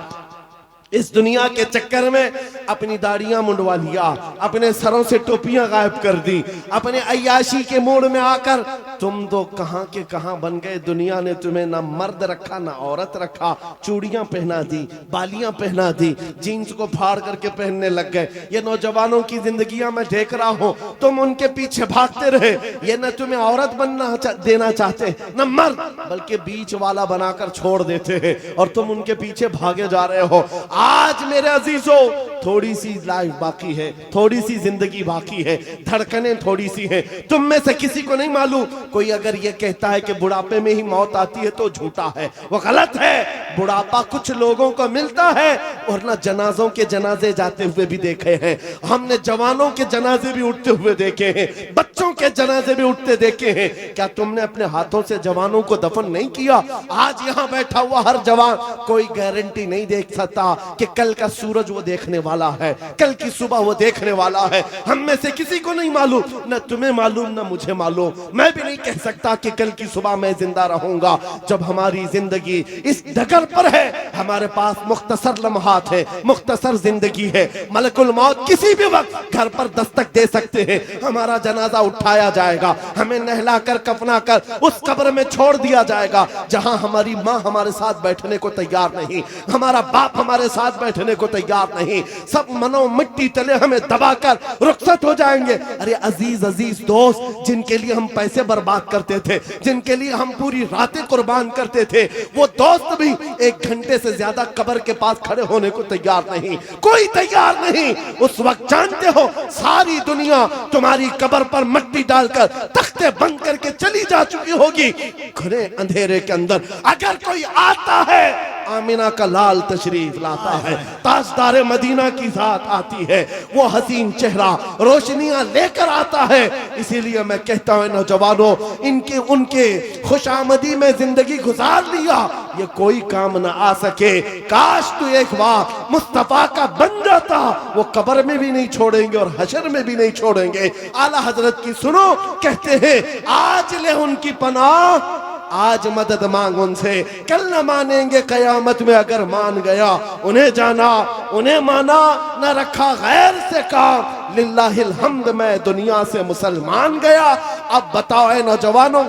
इस दुनिया के चक्कर में अपनी दाढ़ियां मुंडवा लिया, अपने सरों से टोपियां गायब कर दी, अपने अय्याशी के मोड़ में आकर तुम तो कहां के कहां बन गए। दुनिया ने तुम्हें ना मर्द रखा ना औरत रखा, चूड़ियां पहना दी, बालियां पहना दी, जीन्स को फाड़ करके पहनने लग गए। ये नौजवानों की जिंदगियां मैं देख रहा हूं, तुम उनके पीछे भागते रहे, ये न तुम्हें औरत बनना देना चाहते न मर्द, बल्कि बीच वाला बनाकर छोड़ देते हैं और तुम उनके पीछे भागे जा रहे हो। आज मेरे अजीजों थोड़ी सी लाइफ बाकी है, थोड़ी सी जिंदगी बाकी है, धड़कनें थोड़ी सी हैं। तुम में से किसी को नहीं मालूम, कोई अगर ये कहता है कि बुढ़ापे में ही मौत आती है तो झूठा है, वो गलत है। बुढ़ापा कुछ लोगों को मिलता है, और ना जनाजों के जनाजे जाते हुए भी देखे हैं हमने, जवानों के जनाजे भी उठते हुए देखे हैं, बच्चों के जनाजे भी उठते देखे हैं। क्या तुमने अपने हाथों से जवानों को दफन नहीं किया? आज यहाँ बैठा हुआ हर जवान कोई गारंटी नहीं देख सकता कि कल का सूरज वो देखने वाला है, कल की सुबह वो देखने वाला है। हम में से किसी को नहीं मालूम, न तुम्हें मालूम न मुझे मालूम। मैं भी नहीं कह सकता कि कल की सुबह मैं जिंदा रहूंगा। जब हमारी जिंदगी इस डगर पर है, हमारे पास मुख्तसर लम्हात है, मुख्तसर जिंदगी है, मलकुल मौत किसी भी वक्त घर पर दस्तक दे सकते हैं। हमारा जनाजा उठाया जाएगा, हमें नहला कर कफना कर उस कब्र में छोड़ दिया जाएगा जहां हमारी माँ हमारे साथ बैठने को तैयार नहीं, हमारा बाप हमारे साथ बैठने को तैयार नहीं, सब मनो मिट्टी तले हमें दबाकर रुखसत हो जाएंगे। अरे अजीज अजीज दोस्त, जिनके लिए हम पैसे बर्बाद करते थे, जिनके लिए हम पूरी रातें कुर्बान करते थे, वो दोस्त भी 1 घंटे से ज्यादा कब्र के पास खड़े होने को तैयार नहीं, कोई तैयार नहीं। उस वक्त जानते हो सारी दुनिया तुम्हारी कब्र पर मिट्टी डालकर तख्ते बंद करके चली जा चुकी होगी। घने अंधेरे के अंदर अगर कोई आता है, आमिना का लाल तशरीफ लाता है, ताजदार मदीना की जात आती है, वो हसीन चेहरा रोशनियां लेकर आता है। इसीलिए मैं कहता हूं नौजवानों, इनके उनके खुशामदी में जिंदगी गुजार लिया, ये कोई काम ना आ सके। काश तू एक बार मुस्तफा का बन जाता, वो कब्र में भी नहीं छोड़ेंगे और हशर में भी नहीं छोड़ेंगे। आला हजरत की सुनो, कहते हैं आज ले उनकी पनाह, आज मदद मांग उनसे, कल न मानेंगे कयामत में अगर मान गया। उन्हें जाना उन्हें माना, न रखा गैर से काम, लिल्लाहिल हम्द मैं दुनिया से मुसलमान गया। अब बताओ ऐ नौजवानों,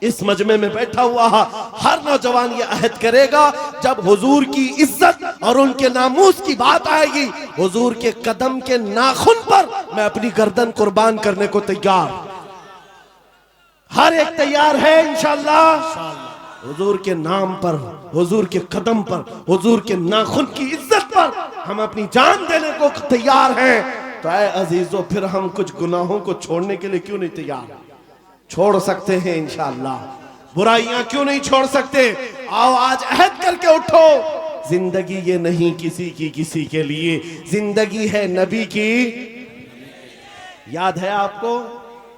इस मजमे में बैठा हुआ हर नौजवान ये अहद करेगा, जब हुजूर की इज्जत और उनके नामूस की बात आएगी, हुजूर के कदम के नाखून पर मैं अपनी गर्दन कुर्बान करने को तैयार। हर एक तैयार है इंशाअल्लाह। हुजूर के नाम पर, हुजूर के कदम पर, हुजूर के नाखून की इज्जत पर हम अपनी जान देने को तैयार हैं। तो ऐ अजीजों, फिर हम कुछ गुनाहों को छोड़ने के लिए क्यों नहीं तैयार? छोड़ सकते हैं इंशाअल्लाह। बुराइयां क्यों नहीं छोड़ सकते? आओ आज अहद करके उठो। जिंदगी ये नहीं किसी की किसी के लिए, जिंदगी है नबी की। याद है आपको,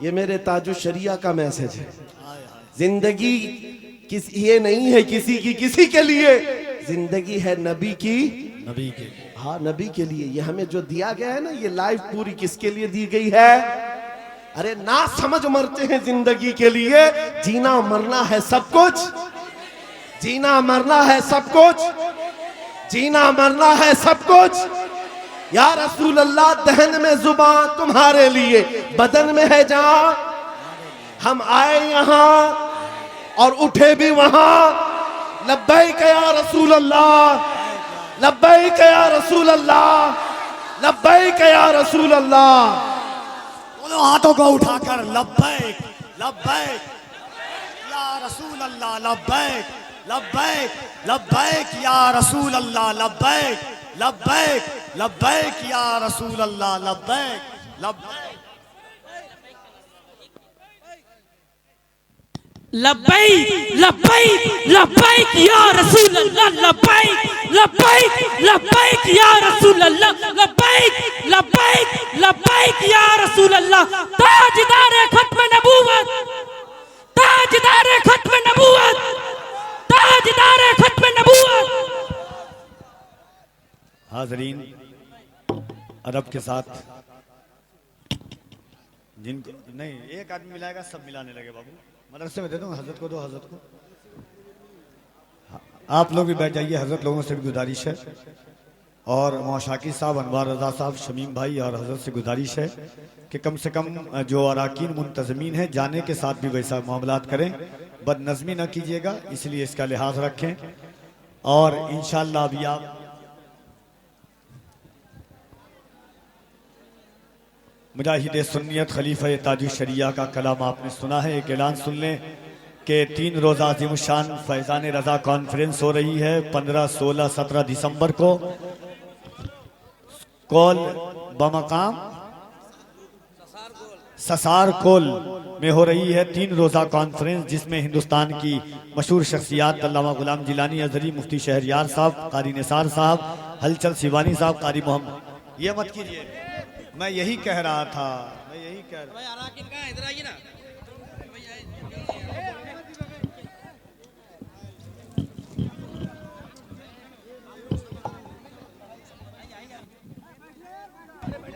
ये मेरे ताजु शरिया का मैसेज है। जिंदगी ये नहीं है किसी की किसी के लिए, जिंदगी है नबी की, नबी के, हाँ नबी के लिए। ये हमें जो दिया गया है ना, ये लाइफ पूरी किसके लिए दी गई है? अरे ना समझ मरते हैं जिंदगी के लिए। जीना मरना है सब कुछ, जीना मरना है सब कुछ, जीना मरना है सब कुछ। या रसूल अल्लाह, दहन में जुबान तुम्हारे लिए, बदन में है जान। हम आए यहाँ और उठे भी वहां, लब्बैक या रसूल अल्लाह, लब्बैक या रसूल अल्लाह, लब्बैक या रसूल अल्लाह। दोनों हाथों को उठाकर लब्बैक लब्बैक या रसूल अल्लाह, लब्बैक लब्बैक लब्बैक या रसूल अल्लाह, लब्बैक लब्बैक लब्बैक या रसूल अल्लाह, लब्बैक लब्बैक लब्बैक लब्बैक लब्बैक या रसूल अल्लाह, लब्बैक लब्बैक लब्बैक या रसूल अल्लाह, लब्बैक लब्बैक लब्बैक या रसूल अल्लाह। ताजदार खत्म नबूवत, ताजदार खत्म नबूवत, ताजदार खत्म नबूवत। हाजरीन अदब के साथ, जिनको नहीं एक आदमी मिलाएगा सब मिलाने लगे बाबू, मदरसे में दे दो, हजरत को दो, हजरत को। आप लोग भी बैठ जाइए, हजरत लोगों से भी गुजारिश है, और मौशाकी साहब, अनवार रजा साहब, शमीम भाई और हजरत से गुजारिश है कि कम से कम जो अराकीन मुंतजमीन है जाने के साथ भी वैसा मामलात करें, बदनज़मी न कीजिएगा, इसलिए इसका लिहाज रखें। और इंशाअल्लाह अभी आप मुजाहिद सुन्नियत खलीफा ताजुश शरिया का कलाम आपने सुना है। एक ऐलान सुन लें कि 3 रोज़ा अज़ीमुशान फैज़ान रज़ा कॉन्फ्रेंस हो रही है 15, 16, 17 दिसंबर को कोल बमकाम ससार कोल में हो रही है 3 रोज़ा कॉन्फ्रेंस, जिसमें हिंदुस्तान की मशहूर शख्सियात अल्लामा गुलाम जिलानी अजहरी, मुफ्ती शहरयार साहब, कारी निसार साहब, हलचल शिवानी साहब, कारी मोहम्मद। ये मत कीजिए, मैं यही कह रहा था, मैं यही कह रहा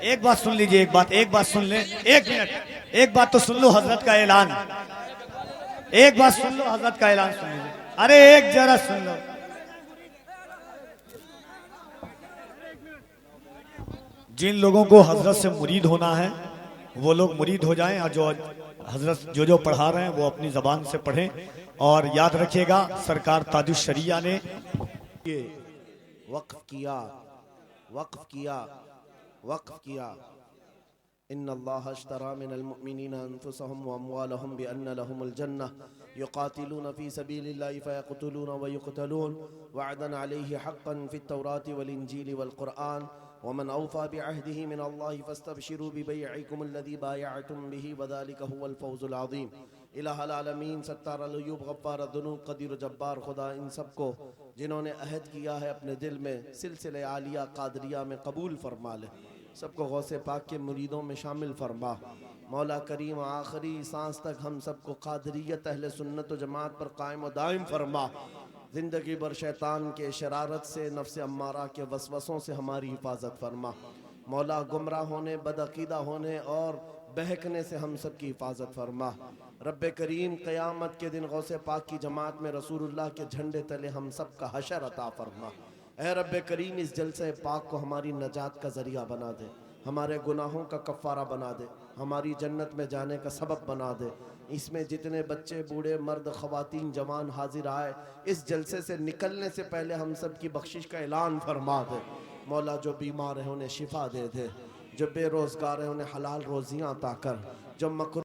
एक बात सुन लीजिए, एक बात सुन ले, 1 मिनट, एक बात तो सुन लो, हजरत का ऐलान, एक बात सुन लो, हजरत का ऐलान सुन लीजिए। अरे एक जरा सुन लो, जिन लोगों को हजरत से मुरीद होना है वो लोग मुरीद हो जाएं, और जो हजरत जो पढ़ा रहे हैं वो अपनी जबान से पढ़ें। और याद रखिएगा, सरकार ताजुश शरिया ने वक्फ किया, वक्फ किया, वक्फ किया। इन्नल्लाह अश्तरा मिनल मुमिनीना अनफुसहुम व अम्वालहुम बिअन्न लहुमुल जन्नह युकातिलून फी सबीलिल्लाहि फयक़तुलून व युक़तलून वअदन अलैहि हक़्क़न फित तौराति वल इंजीलि वल क़ुरआन वमन औफ़ा बिअहदिही मिनल्लाहि फस्तबशिरू बिबैइकुमुल्लज़ी बायअतुम बिही वज़ालिका हुवल फ़ौज़ुल अज़ीम। इलाहुल आलमीन, सत्तार अल-अयूब, गफ़्फ़ार अद-दुनूब, क़दीर जब्बार, खुदा इन सबको जिन्होंने अहद किया है अपने दिल में सिलसिले आलिया कादरिया में कबूल फरमा ले, सबको गौसे पाक के मुरीदों में शामिल फरमा। मौला करीम आखिरी सांस तक हम सबको कादरियत अहले सुन्नत व जमात पर कायम व दायम फरमा। ज़िंदगी भर शैतान के शरारत से, नफ्स अम्मारा के वसवसों से हमारी हिफाजत फरमा। मौला गुमराह होने, बदअकीदा होने और बहकने से हम सब की हिफाजत फरमा। रब्बे करीम क़यामत के दिन गौसे पाक की जमात में रसूलुल्लाह के झंडे तले हम सब का हशर अता फरमा। ऐ रब्बे करीम, इस जलसे पाक को हमारी नजात का ज़रिया बना दे, हमारे गुनाहों का कफ़ारा बना दे, हमारी जन्नत में जाने का सबब बना दे। इसमें जितने बच्चे, बूढ़े, मर्द, ख़वातीन, जवान हाजिर आए, इस जलसे से निकलने से पहले हम सब की बख्शिश का ऐलान फरमा दे। मौला, जो बीमार हैं उन्हें शिफा दे दे, जो बेरोज़गार हैं उन्हें हलाल रोज़ियाँ अता कर, जो मकरूह